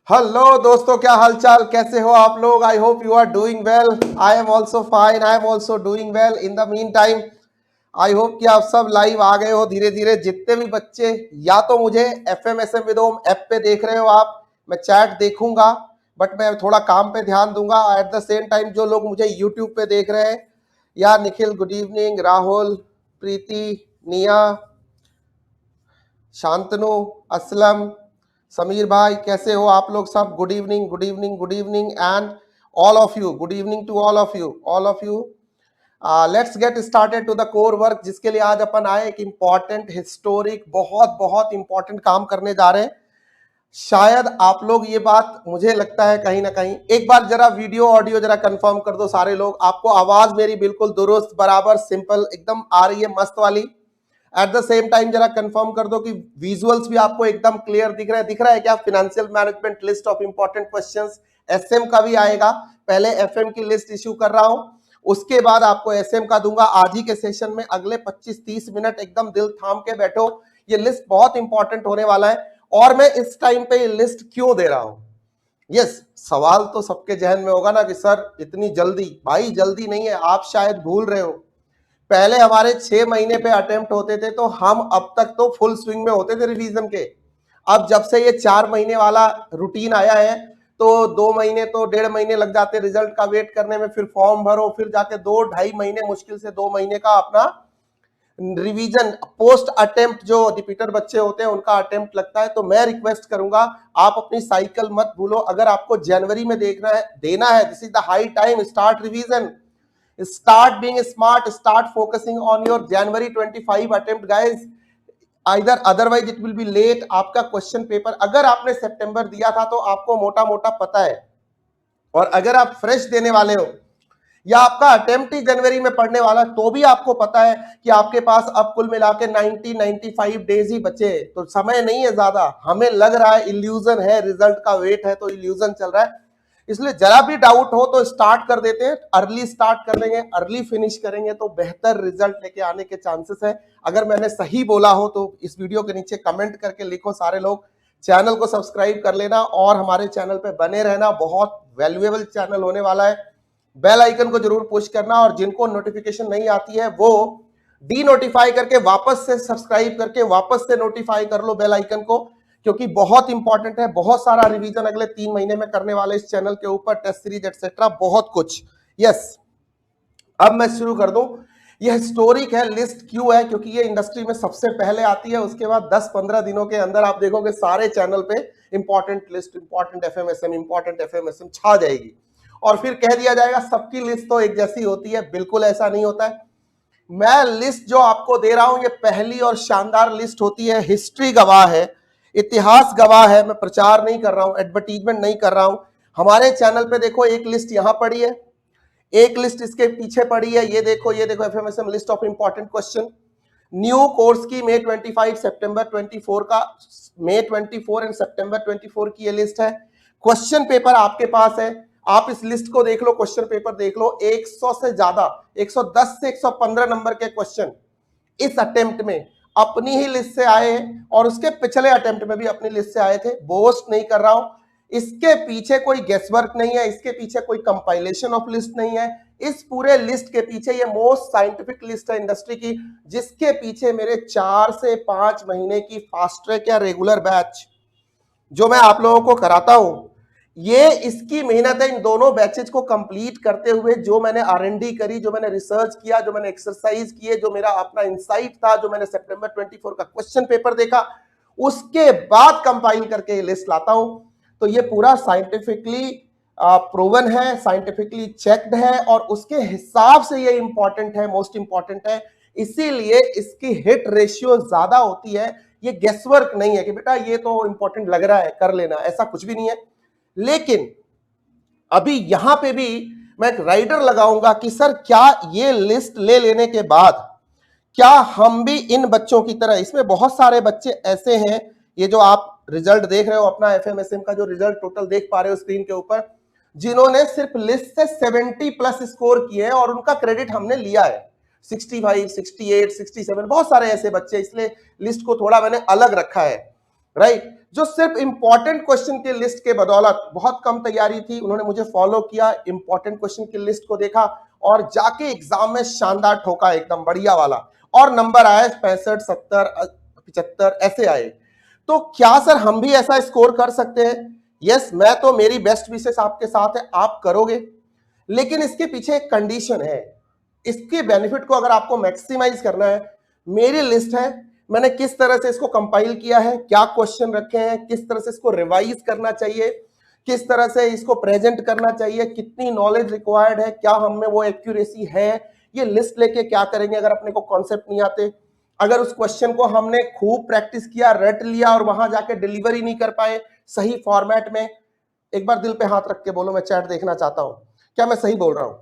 Hello दोस्तों, क्या हालचाल, कैसे हो आप लोग। I hope you are doing well. I am also fine, I am also doing well. In the meantime I hope कि आप सब लाइव आ गए हो धीरे धीरे। जितने भी बच्चे या तो मुझे FMSM विदोम ऐप पे देख रहे हो आप, मैं चैट देखूंगा बट मैं थोड़ा काम पे ध्यान दूंगा। एट द सेम टाइम जो लोग मुझे यूट्यूब पे देख रहे हैं, या निखिल गुड इवनिंग, राहुल, प्रीति, निया, शांतनु, असलम, समीर भाई, कैसे हो आप लोग सब। Good evening, good evening, good evening and all of you, good evening to all of you, all of you. Let's get started to the core work, जिसके लिए आज अपन आए एक इंपॉर्टेंट हिस्टोरिक बहुत बहुत इंपॉर्टेंट काम करने जा रहे हैं। शायद आप लोग ये बात, मुझे लगता है कहीं ना कहीं, एक बार जरा वीडियो ऑडियो जरा कंफर्म कर दो सारे लोग। आपको आवाज मेरी बिल्कुल दुरुस्त, बराबर, सिंपल एकदम आ रही है, मस्त वाली। एट द सेम टाइम जरा कंफर्म कर दो कि विजुअल्स भी आपको एकदम क्लियर दिख रहा है। दिख रहा है क्या? Financial management list of important questions, SM का भी आएगा। पहले एफएम की लिस्ट इश्यू कर रहा हूं, उसके बाद आपको एसएम का दूंगा। आज ही के सेशन में अगले 25-30 मिनट एकदम दिल थाम के बैठो, ये लिस्ट बहुत इंपॉर्टेंट होने वाला है। और मैं इस टाइम पे ये लिस्ट क्यों दे रहा हूं? यस, सवाल तो सबके जहन में होगा ना कि सर इतनी जल्दी। भाई जल्दी नहीं है, आप शायद भूल रहे हो, पहले हमारे 6 महीने पे अटेम्प्ट होते थे, तो हम अब तक तो फुल स्विंग में होते थे रिवीजन के। अब जब से ये 4 महीने वाला रूटीन आया है, तो 2 महीने तो 1.5 महीने लग जाते रिजल्ट का वेट करने में, फिर फॉर्म भरो, फिर जाके 2-2.5 महीने, मुश्किल से 2 महीने का अपना रिवीजन पोस्ट अटेम्प्ट, जो रिपीटर बच्चे होते हैं उनका अटेम्प्ट लगता है। तो मैं रिक्वेस्ट करूंगा, आप अपनी साइकिल मत भूलो। अगर आपको जनवरी में देखना है, देना है, this is the high time, start revision, start being smart, start focusing on your January 25 attempt guys, either otherwise it will be late। आपका क्वेश्चन पेपर अगर आपने सितंबर दिया था तो आपको मोटा मोटा पता है, और अगर आप फ्रेश देने वाले हो या आपका अटेम्प्ट ही जनवरी में पढ़ने वाला, तो भी आपको पता है कि आपके पास अब कुल मिला के 90-95 डेज ही बचे, तो समय नहीं है ज्यादा। हमें लग रहा है इल्यूजन है, रिजल्ट का वेट है तो इल्यूजन चल रहा है, इसलिए जरा भी डाउट हो तो स्टार्ट कर देते हैं। अर्ली स्टार्ट कर लेंगे, अर्ली फिनिश करेंगे तो बेहतर रिजल्ट लेके आने के चांसेस है। अगर मैंने सही बोला हो तो इस वीडियो के नीचे कमेंट करके लिखो सारे लोग। चैनल को सब्सक्राइब कर लेना और हमारे चैनल पे बने रहना, बहुत वैल्यूएबल चैनल होने वाला है। बेल आइकन को जरूर पुश करना, और जिनको नोटिफिकेशन नहीं आती है वो डी नोटिफाई करके वापस से सब्सक्राइब करके वापस से नोटिफाई कर लो बेल आइकन को, क्योंकि बहुत इंपॉर्टेंट है। बहुत सारा रिवीजन अगले 3 महीने में करने वाले इस चैनल के ऊपर, टेस्ट सीरीज एक्सेट्रा बहुत कुछ। यस, अब मैं शुरू कर दूं। यह हिस्टोरिक है, लिस्ट क्यों है? क्योंकि ये इंडस्ट्री में सबसे पहले आती है, उसके बाद 10-15 दिनों के अंदर आप देखोगे सारे चैनल पे इंपॉर्टेंट लिस्ट, इंपॉर्टेंट एफएमएसएम, इंपॉर्टेंट एफएमएसएम छा जाएगी, और फिर कह दिया जाएगा सबकी लिस्ट तो एक जैसी होती है। बिल्कुल ऐसा नहीं होता है। मैं लिस्ट जो आपको दे रहा हूं ये पहली और शानदार लिस्ट होती है। हिस्ट्री गवाह है, इतिहास गवाह है। मैं प्रचार नहीं कर रहा हूं, एडवर्टीजमेंट नहीं कर रहा हूं। हमारे चैनल पे देखो, एक लिस्ट यहां पड़ी है, एक लिस्ट इसके पीछे पड़ी है, ये देखो, ये देखो, FMSM list of important question new course की, मई 25 सितंबर 24 का, मई 24 एंड सितंबर 24 की ये लिस्ट है। क्वेश्चन पेपर आपके पास है, आप इस लिस्ट को देख लो, क्वेश्चन पेपर देख लो। 100 से ज्यादा, 110 से 115 नंबर के क्वेश्चन इस अटेम्प्ट में अपनी ही लिस्ट से आए हैं, और उसके पिछले अटेम्प्ट में भी अपनी लिस्ट से आए थे। बोस्ट नहीं कर रहा हूं, इसके पीछे कोई गेसवर्क नहीं है, इसके पीछे कोई कंपाइलेशन ऑफ लिस्ट नहीं है। इस पूरे लिस्ट के पीछे ये मोस्ट साइंटिफिक लिस्ट है इंडस्ट्री की, जिसके पीछे मेरे 4 से 5 महीने की फास्ट ट्रैक या रेगुलर बैच जो मैं आप लोगों को कराता हूं, ये इसकी मेहनत है। इन दोनों बैचेज को कंप्लीट करते हुए जो मैंने आरएनडी करी, जो मैंने रिसर्च किया, जो मैंने एक्सरसाइज किए, जो मेरा अपना इंसाइट था, जो मैंने सितंबर 24 का क्वेश्चन पेपर देखा, उसके बाद कंपाइल करके ये लिस्ट लाता हूं। तो ये पूरा साइंटिफिकली प्रूवन है, साइंटिफिकली चेक्ड है, और उसके हिसाब से ये इंपॉर्टेंट है, मोस्ट इंपॉर्टेंट है। इसीलिए इसकी हिट रेशियो ज्यादा होती है। ये गेसवर्क नहीं है कि बेटा ये तो इंपॉर्टेंट लग रहा है कर लेना, ऐसा कुछ भी नहीं है। लेकिन अभी यहां पे भी मैं एक राइडर लगाऊंगा कि सर क्या ये लिस्ट ले लेने के बाद क्या हम भी इन बच्चों की तरह, इसमें बहुत सारे बच्चे ऐसे हैं, ये जो आप रिजल्ट देख रहे हो अपना एफएमएसएम का जो रिजल्ट टोटल देख पा रहे हो स्क्रीन के ऊपर, जिन्होंने सिर्फ लिस्ट से 70 प्लस स्कोर किए हैं, और उनका क्रेडिट हमने लिया है। 65, 68, 67, बहुत सारे ऐसे बच्चे, इसलिए लिस्ट को थोड़ा मैंने अलग रखा है। राइट। जो सिर्फ इंपॉर्टेंट क्वेश्चन की लिस्ट के बदौलत, बहुत कम तैयारी थी, उन्होंने मुझे फॉलो किया, इंपॉर्टेंट क्वेश्चन की लिस्ट को देखा और जाके एग्जाम में शानदार ठोका, एकदम बढ़िया वाला, और नंबर आए 65, 70, 75 ऐसे आए। तो क्या सर हम भी ऐसा स्कोर कर सकते हैं? यस, मैं तो, मेरी बेस्ट विशेस आपके साथ है, आप करोगे, लेकिन इसके पीछे एक कंडीशन है। इसके बेनिफिट को अगर आपको मैक्सिमाइज करना है, मेरी लिस्ट है, मैंने किस तरह से इसको कंपाइल किया है, क्या क्वेश्चन रखे हैं, किस तरह से इसको रिवाइज करना चाहिए, किस तरह से इसको प्रेजेंट करना चाहिए, कितनी नॉलेज रिक्वायर्ड है, क्या हम में वो एक्यूरेसी है, ये लिस्ट लेके क्या करेंगे अगर अपने को कॉन्सेप्ट नहीं आते, अगर उस क्वेश्चन को हमने खूब प्रैक्टिस किया, रट लिया और वहां जाके डिलीवरी नहीं कर पाए सही फॉर्मेट में। एक बार दिल पे हाथ रख के बोलो, मैं चैट देखना चाहता हूं, क्या मैं सही बोल रहा हूं?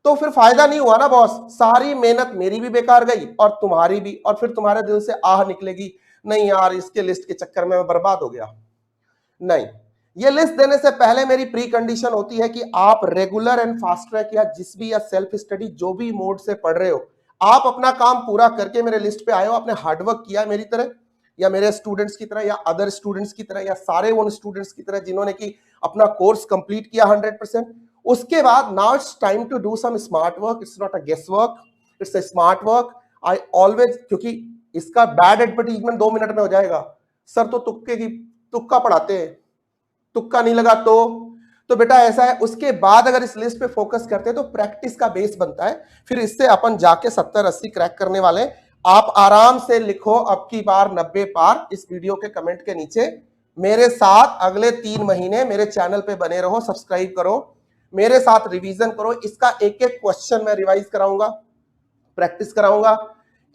तो फिर फायदा नहीं हुआ ना बॉस, सारी मेहनत मेरी भी बेकार गई और तुम्हारी भी, और फिर तुम्हारे दिल से आह निकलेगी, नहीं यार इसके लिस्ट के चक्कर में मैं बर्बाद हो गया। नहीं, ये लिस्ट देने से पहले मेरी प्री कंडीशन होती है कि आप रेगुलर एंड फास्ट ट्रैक या जिस भी, या सेल्फ स्टडी जो भी मोड से पढ़ रहे हो, आप अपना काम पूरा करके मेरे लिस्ट पे आए हो, आपने हार्डवर्क किया मेरी तरह, या मेरे स्टूडेंट्स की तरह, या अदर स्टूडेंट्स की तरह, या सारे उन स्टूडेंट्स की तरह जिन्होंने की अपना कोर्स कंप्लीट किया 100%। उसके बाद now it's time to do some smart work, it's not a guess work, it's a smart work. I always, क्योंकि इसका बैड एडवर्टीजमेंट 2 मिनट में हो जाएगा, सर तो तुक्का पढ़ाते हैं, तुक्का नहीं लगा तो बेटा ऐसा है। उसके बाद अगर इस लिस्ट पे फोकस करते हैं तो प्रैक्टिस का बेस बनता है, फिर इससे अपन जाके 70-80 क्रैक करने वाले। आप आराम से लिखो अब की बार 90 पार, इस वीडियो के कमेंट के नीचे। मेरे साथ अगले 3 महीने मेरे चैनल पे बने रहो, सब्सक्राइब करो, मेरे साथ रिवीजन करो, इसका एक एक क्वेश्चन मैं रिवाइज कराऊंगा, प्रैक्टिस कराऊंगा,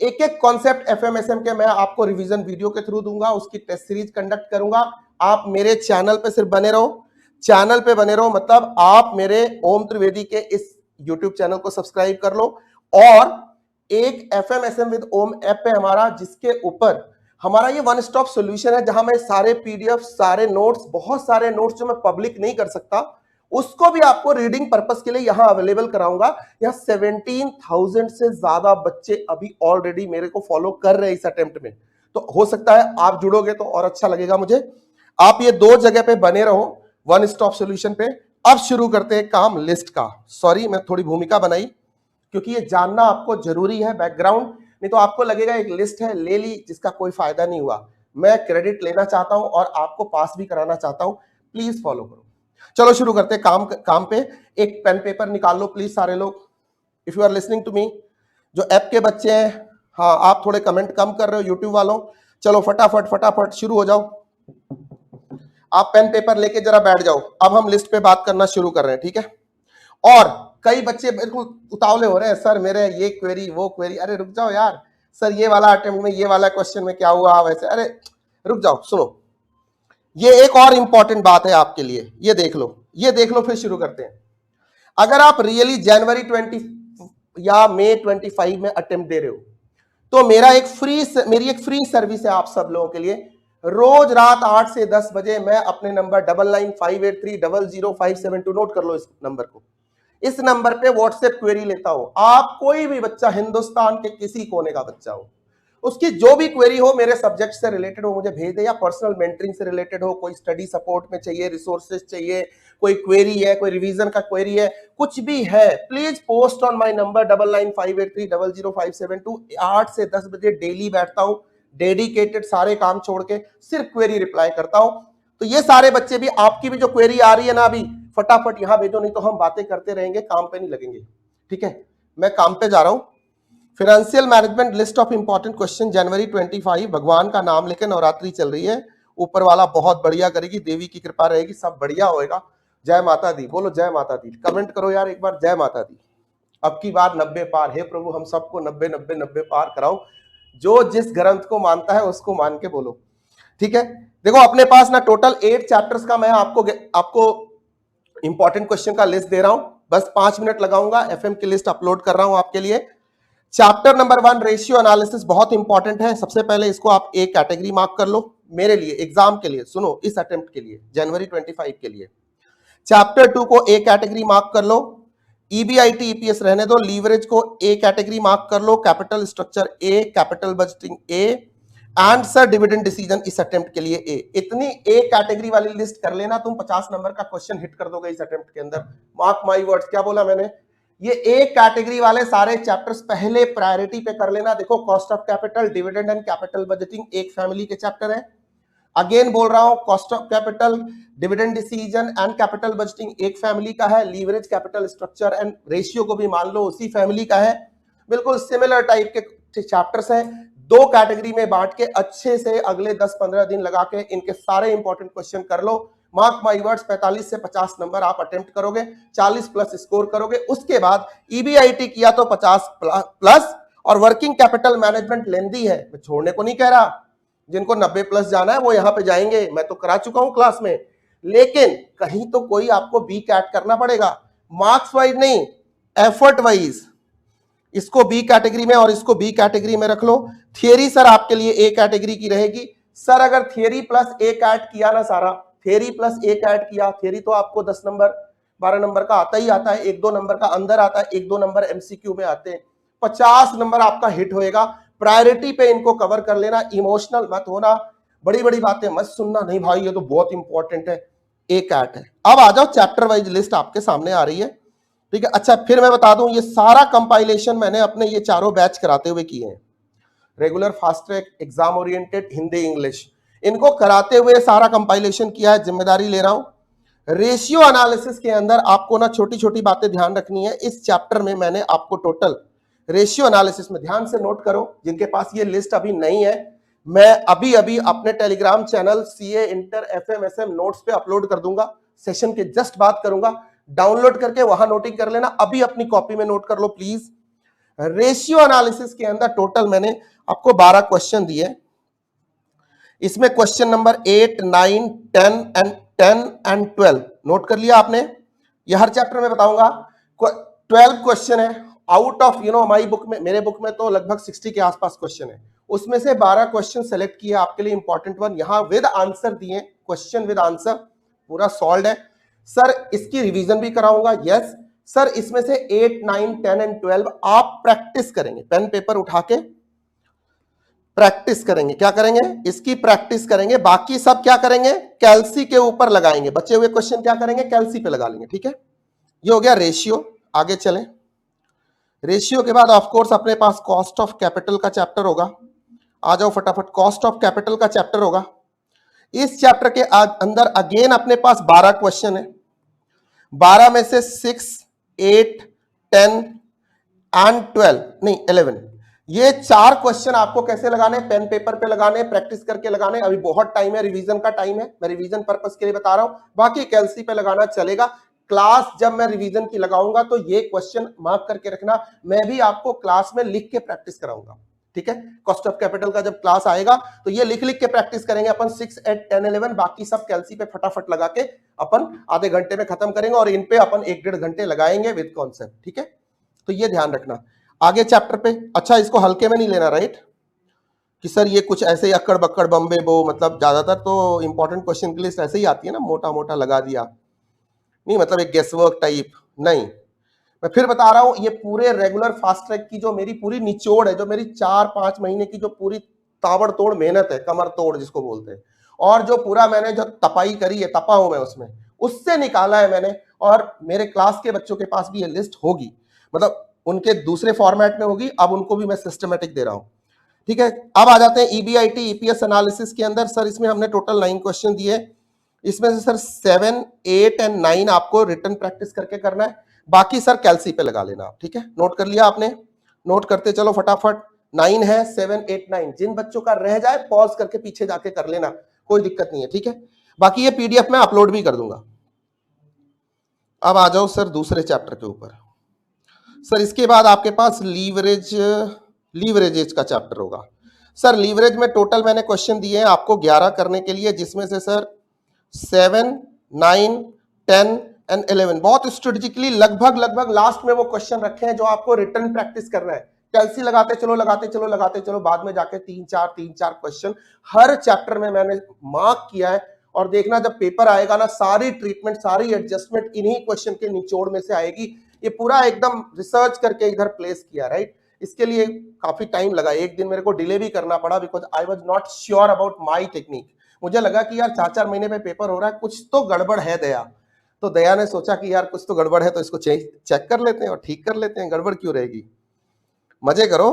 एक एक कॉन्सेप्ट एफएमएसएम के मैं आपको रिवीजन वीडियो के थ्रू दूंगा, उसकी टेस्ट सीरीज कंडक्ट करूंगा। आप मेरे चैनल पे सिर्फ बने रहो, चैनल पे बने रहो मतलब आप मेरे ओम त्रिवेदी के इस यूट्यूब चैनल को सब्सक्राइब कर लो, और एक एफएमएसएम विद ओम ऐप पे हमारा, जिसके ऊपर हमारा ये वन स्टॉप सॉल्यूशन है, जहां मैं सारे पीडीएफ, सारे नोट्स, बहुत सारे नोट्स जो मैं पब्लिक नहीं कर सकता, उसको भी आपको रीडिंग पर्पस के लिए यहां अवेलेबल कराऊंगा। यहां 17,000 से ज्यादा बच्चे अभी ऑलरेडी मेरे को फॉलो कर रहे हैं इस अटेम्प्ट में, तो हो सकता है आप जुड़ोगे तो और अच्छा लगेगा मुझे। आप ये 2 जगह पे बने रहो, वन स्टॉप सॉल्यूशन पे। अब शुरू करते हैं काम लिस्ट का। सॉरी मैं थोड़ी भूमिका बनाई, क्योंकि ये जानना आपको जरूरी है बैकग्राउंड, नहीं तो आपको लगेगा एक लिस्ट है ले ली जिसका कोई फायदा नहीं हुआ। मैं क्रेडिट लेना चाहता हूं और आपको पास भी कराना चाहता हूं, प्लीज फॉलो करो। चलो शुरू करते हैं काम पे। एक पेन पेपर निकाल लो प्लीज सारे लोग, if you are listening to me. जो ऐप के बच्चे हैं, हाँ आप थोड़े कमेंट कम कर रहे हो यूट्यूब वालों, चलो फटाफट फटाफट शुरू हो जाओ। आप पेन पेपर लेके जरा बैठ जाओ, अब हम लिस्ट पे बात करना शुरू कर रहे हैं, ठीक है। और कई बच्चे बिल्कुल उतावले हो रहे हैं, सर मेरे ये क्वेरी वो क्वेरी, अरे रुक जाओ यार, सर ये वाला अटेम्प्ट में ये वाला क्वेश्चन में क्या हुआ वैसे, अरे रुक जाओ सुनो, ये एक और इंपॉर्टेंट बात है आपके लिए, ये देख लो फिर शुरू करते हैं। अगर आप रियली जनवरी 20 या मई 25 में अटेम्प्ट दे रहे हो, तो मेरी एक फ्री सर्विस है आप सब लोगों के लिए। रोज रात 8 से 10 बजे मैं अपने नंबर 9958300572, नोट कर लो इस नंबर को, इस नंबर पे व्हाट्सएप क्वेरी लेता हूं। आप कोई भी बच्चा, हिंदुस्तान के किसी कोने का बच्चा हो, उसकी जो भी क्वेरी हो, मेरे सब्जेक्ट से रिलेटेड हो, मुझे भेज दे, या पर्सनल मेंटरिंग से रिलेटेड हो, कोई स्टडी सपोर्ट में चाहिए, रिसोर्सेज चाहिए, कोई क्वेरी है, कोई रिवीजन का क्वेरी है, कुछ भी है, please post on my number 9958300572। 8 से 10 बजे डेली बैठता हूं, डेडिकेटेड, सारे काम छोड़ के सिर्फ क्वेरी रिप्लाई करता हूं। तो ये सारे बच्चे भी, आपकी भी जो क्वेरी आ रही है ना अभी, फटाफट यहां भेजो, नहीं तो हम बातें करते रहेंगे, काम पे नहीं लगेंगे, ठीक है। मैं काम पे जा रहा हूं। Financial management list of important question January 25, भगवान का नाम लेकर नवरात्रि चल रही है, ऊपर वाला बहुत बढ़िया करेगी, देवी की कृपा रहेगी, सब बढ़िया होएगा। जय माता दी, बोलो जय माता दी, कमेंट करो यार एक बार, जय माता दी। अब की बार 90 पार, हे प्रभु हम सबको 90 पार कराओ, जो जिस ग्रंथ को मानता है उसको मान के बोलो, ठीक है। देखो अपने पास ना टोटल 8 चैप्टर्स का मैं आपको इंपॉर्टेंट क्वेश्चन का लिस्ट दे रहा हूं, बस 5 मिनट लगाऊंगा, एफएम की लिस्ट अपलोड कर रहा हूं आपके लिए। चैप्टर नंबर 1 रेशियो एनालिसिस बहुत इंपॉर्टेंट है। सबसे पहले इसको आप एक कैटेगरी मार्क कर लो मेरे लिए, एग्जाम के लिए, सुनो इस अटेम्प्ट के लिए, जनवरी 25 के लिए। चैप्टर 2 को ए कैटेगरी मार्क कर लो, ईबीआईटी ईपीएस रहने दो, लीवरेज को ए कैटेगरी मार्क कर लो, capital structure A, capital budgeting A, and sir dividend decision इस अटेम्प्ट के लिए ए। इतनी ए कैटेगरी वाली लिस्ट कर लेना, तुम 50 नंबर का क्वेश्चन हिट कर दोगे इस अटेम्प्ट के अंदर। मार्क माई वर्ड्स, क्या बोला मैंने, ये ए कैटेगरी वाले सारे चैप्टर्स पहले प्रायोरिटी पे कर लेना। देखो cost of capital, dividend and capital budgeting एक फैमिली के चैप्टर है। अगेन बोल रहा हूं, cost of capital, dividend decision and capital budgeting एक फैमिली का है। Leverage, capital structure and ratio को भी मान लो उसी फैमिली का है। बिल्कुल सिमिलर टाइप के चैप्टर्स हैं। दो कैटेगरी में बांट के अच्छे से अगले 10-15 दिन लगा के इनके सारे इंपॉर्टेंट क्वेश्चन कर लो। मार्क माई वर्ड्स, 45 से 50 नंबर आप अटेम्प्ट करोगे, 40 प्लस स्कोर करोगे। उसके बाद ईबीआईटी किया तो 50 प्लस। और वर्किंग कैपिटल मैनेजमेंट लेंदी है, मैं छोड़ने को नहीं कह रहा, जिनको 90 प्लस जाना है वो यहां पे जाएंगे, मैं तो करा चुका हूं क्लास में। लेकिन कहीं तो कोई आपको बी कैट करना पड़ेगा, मार्क्स वाइज नहीं, एफर्ट वाइज। इसको बी कैटेगरी में और इसको बी कैटेगरी में रख लो। थियरी सर आपके लिए ए कैटेगरी की रहेगी। सर अगर थियरी प्लस ए कैट किया ना, सारा थियरी प्लस ए कैट किया, थियरी तो आपको 10 नंबर 12 नंबर का आता ही आता है, 1-2 नंबर का अंदर आता है, 1-2 नंबर एमसीक्यू में आते हैं। 50 नंबर आपका हिट होएगा। प्रायोरिटी पे इनको कवर कर लेना, इमोशनल मत होना, बड़ी बड़ी बातें मत सुनना, नहीं भाई ये तो बहुत इंपॉर्टेंट है, ए कैट है। अब आ जाओ, चैप्टर वाइज लिस्ट आपके सामने आ रही है, ठीक है। अच्छा फिर मैं बता दूं, ये सारा कंपाइलेशन मैंने अपने ये चारों बैच कराते हुए किए हैं, regular, fast track, exam oriented, Hindi, English, इनको कराते हुए सारा कंपाइलेशन किया है, जिम्मेदारी ले रहा हूं। रेशियो एनालिसिस के अंदर आपको ना छोटी छोटी बातें ध्यान रखनी है। इस चैप्टर में मैंने आपको टोटल रेशियो एनालिसिस में, ध्यान से नोट करो जिनके पास ये लिस्ट अभी नहीं है, मैं अभी अभी अपने Telegram channel CA inter FMSM notes पे अपलोड कर दूंगा, सेशन के जस्ट बात करूंगा, डाउनलोड करके वहां नोटिंग कर लेना, अभी अपनी कॉपी में नोट कर लो प्लीज। रेशियो एनालिसिस के अंदर टोटल मैंने आपको 12 क्वेश्चन दिए। इसमें क्वेश्चन नंबर 8, 9, 10 एंड 12 नोट कर लिया आपने। ये हर चैप्टर में बताऊंगा। 12 क्वेश्चन है आउट ऑफ माई बुक में, मेरे बुक में तो लगभग 60 के आसपास क्वेश्चन है, उसमें से 12 क्वेश्चन सेलेक्ट किए आपके लिए इंपॉर्टेंट वन, यहां विद आंसर दिए, क्वेश्चन विद आंसर पूरा सॉल्व है। सर इसकी रिवीजन भी कराऊंगा, यस सर। इसमें से 8, 9, 10 एंड 12 आप प्रैक्टिस करेंगे, पेन पेपर उठा के प्रैक्टिस करेंगे। क्या करेंगे? इसकी प्रैक्टिस करेंगे। बाकी सब क्या करेंगे? कैल्सी के ऊपर लगाएंगे, बचे हुए क्वेश्चन क्या करेंगे? कैल्सी पे लगा लेंगे, ठीक है। ये हो गया रेशियो। आगे चलें, रेशियो के बाद ऑफ कोर्स अपने पास कॉस्ट ऑफ कैपिटल का चैप्टर होगा। आ जाओ फटाफट, कॉस्ट ऑफ कैपिटल का चैप्टर होगा। इस चैप्टर के अंदर अगेन अपने पास 12 क्वेश्चन है। 12 में से 6, 8, 10 एंड 12 नहीं 11, ये 4 क्वेश्चन आपको कैसे लगाने? पेन पेपर पे लगाने, प्रैक्टिस करके लगाने। अभी बहुत टाइम है, रिवीजन का टाइम है, मैं रिवीजन पर्पस के लिए बता रहा हूं, बाकी कैल्सी पे लगाना चलेगा। क्लास जब मैं रिवीजन की लगाऊंगा तो ये क्वेश्चन मार्क करके रखना, मैं भी आपको क्लास में लिख के प्रैक्टिस कराऊंगा, ठीक है। कॉस्ट ऑफ कैपिटल का जब क्लास आएगा तो ये लिख लिख के प्रैक्टिस करेंगे अपन, 6, 8, 10, 11, बाकी सब कैल्सी पे फटाफट लगा के अपन आधे घंटे में खत्म करेंगे और इन पे अपन 1-1.5 घंटे लगाएंगे विद कॉन्सेप्ट, ठीक है। तो ये ध्यान रखना। आगे चैप्टर पे, अच्छा इसको हल्के में नहीं लेना, राइट, कि सर ये कुछ ऐसे ही अक्कड़ बक्कड़ बम्बे बो, मतलब ज्यादातर तो इंपॉर्टेंट क्वेश्चन की लिस्ट ऐसे ही आती है ना, मोटा मोटा लगा दिया, नहीं मतलब एक गेसवर्क टाइप नहीं। मैं फिर बता रहा हूं, ये पूरे रेगुलर फास्ट ट्रैक की जो मेरी पूरी निचोड़ है, जो मेरी 4-5 महीने की जो पूरी ताबड़तोड़ मेहनत है, कमर तोड़ जिसको बोलते हैं, और जो पूरा मैंने जो तपाई करी है, तपा हूं मैं उसमें, उससे निकाला है मैंने। और मेरे क्लास के बच्चों के पास भी ये लिस्ट होगी, मतलब उनके दूसरे फॉर्मेट में होगी, अब उनको भी मैं सिस्टमेटिक दे रहा हूं, ठीक है। अब आ जाते हैं ईबीआईटी ईपीएस एनालिसिस के अंदर। सर इसमें हमने टोटल 9 क्वेश्चन दिए, इसमें से सर 7, 8 एंड 9 आपको रिटर्न प्रैक्टिस करके करना है, बाकी सर कैल्सी पे लगा लेना आप, ठीक है। नोट कर लिया आपने? नोट करते चलो फटाफट। 9 है, 7, 8, 9, जिन बच्चों का रह जाए पॉज करके पीछे जाके कर लेना, कोई दिक्कत नहीं है, ठीक है। बाकी ये पीडीएफ में अपलोड भी कर दूंगा। अब आ जाओ सर दूसरे चैप्टर के ऊपर। सर इसके बाद आपके पास लीवरेजेज का चैप्टर होगा। सर लीवरेज में टोटल मैंने क्वेश्चन दिए हैं आपको 11 करने के लिए, जिसमें से सर 7, 9, 10 एंड 11 बहुत स्ट्रेटेजिकली लगभग लास्ट में वो क्वेश्चन रखे हैं जो आपको रिटर्न प्रैक्टिस करना है। कैल्सी लगाते चलो, बाद में जाके 3-4 क्वेश्चन हर चैप्टर में मैंने मार्क किया है। और देखना जब पेपर आएगा ना, सारी ट्रीटमेंट, सारी एडजस्टमेंट इन्हीं क्वेश्चन के निचोड़ में से आएगी। ये पूरा एकदम रिसर्च करके इधर प्लेस किया, राइट। इसके लिए काफी टाइम लगा, एक दिन मेरे को डिले भी करना पड़ा because I was not sure about my technique. मुझे लगा कि यार 4-4 महीने में पेपर हो रहा है, कुछ तो गड़बड़ है दया। तो दया ने सोचा कि यार कुछ तो गड़बड़ है तो इसको चेक कर लेते हैं और ठीक कर लेते हैं, गड़बड़ क्यों रहेगी। मजे करो।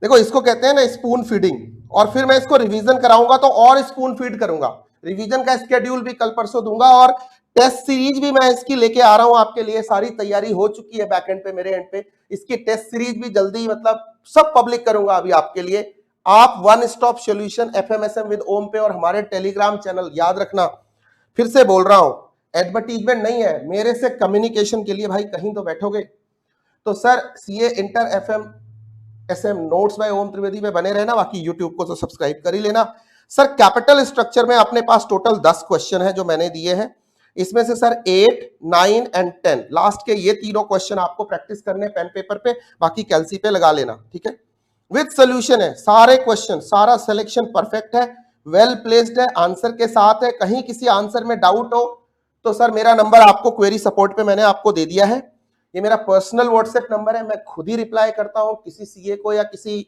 देखो इसको कहते हैं ना स्पून फीडिंग, और फिर मैं इसको रिवीजन कराऊंगा तो और स्पून फीड करूंगा। रिवीजन का स्केड्यूल भी कल परसों दूंगा और टेस्ट सीरीज भी मैं इसकी लेके आ रहा हूं आपके लिए। सारी तैयारी हो चुकी है बैक एंड पे, मेरे एंड पे। इसकी टेस्ट सीरीज भी जल्दी मतलब सब पब्लिक करूंगा अभी आपके लिए। आप वन स्टॉप सॉल्यूशन एफएमएसएम विद ओम पे और हमारे टेलीग्राम चैनल, याद रखना फिर से बोल रहा हूं, एडवर्टीजमेंट नहीं है, मेरे से कम्युनिकेशन के लिए भाई कहीं तो बैठोगे। तो sir CA inter FM SM notes by Om Trivedi में बने रहना, बाकी यूट्यूब को तो सब्सक्राइब कर ही लेना। सर कैपिटल स्ट्रक्चर में अपने पास टोटल 10 क्वेश्चन है जो मैंने दिए हैं। इसमें से सर 8, 9 एंड 10 लास्ट के ये तीनों क्वेश्चन आपको प्रैक्टिस करने पेन पेपर पे, बाकी कैलसी पे लगा लेना, ठीक है। विद सोल्यूशन है सारे क्वेश्चन, सारा सिलेक्शन परफेक्ट है, वेल प्लेस्ड है, आंसर के साथ है। कहीं किसी आंसर में डाउट हो तो सर मेरा नंबर आपको क्वेरी सपोर्ट पे मैंने आपको दे दिया है। ये मेरा पर्सनल व्हाट्सएप नंबर है, मैं खुद ही रिप्लाई करता हूं। किसी सीए को या किसी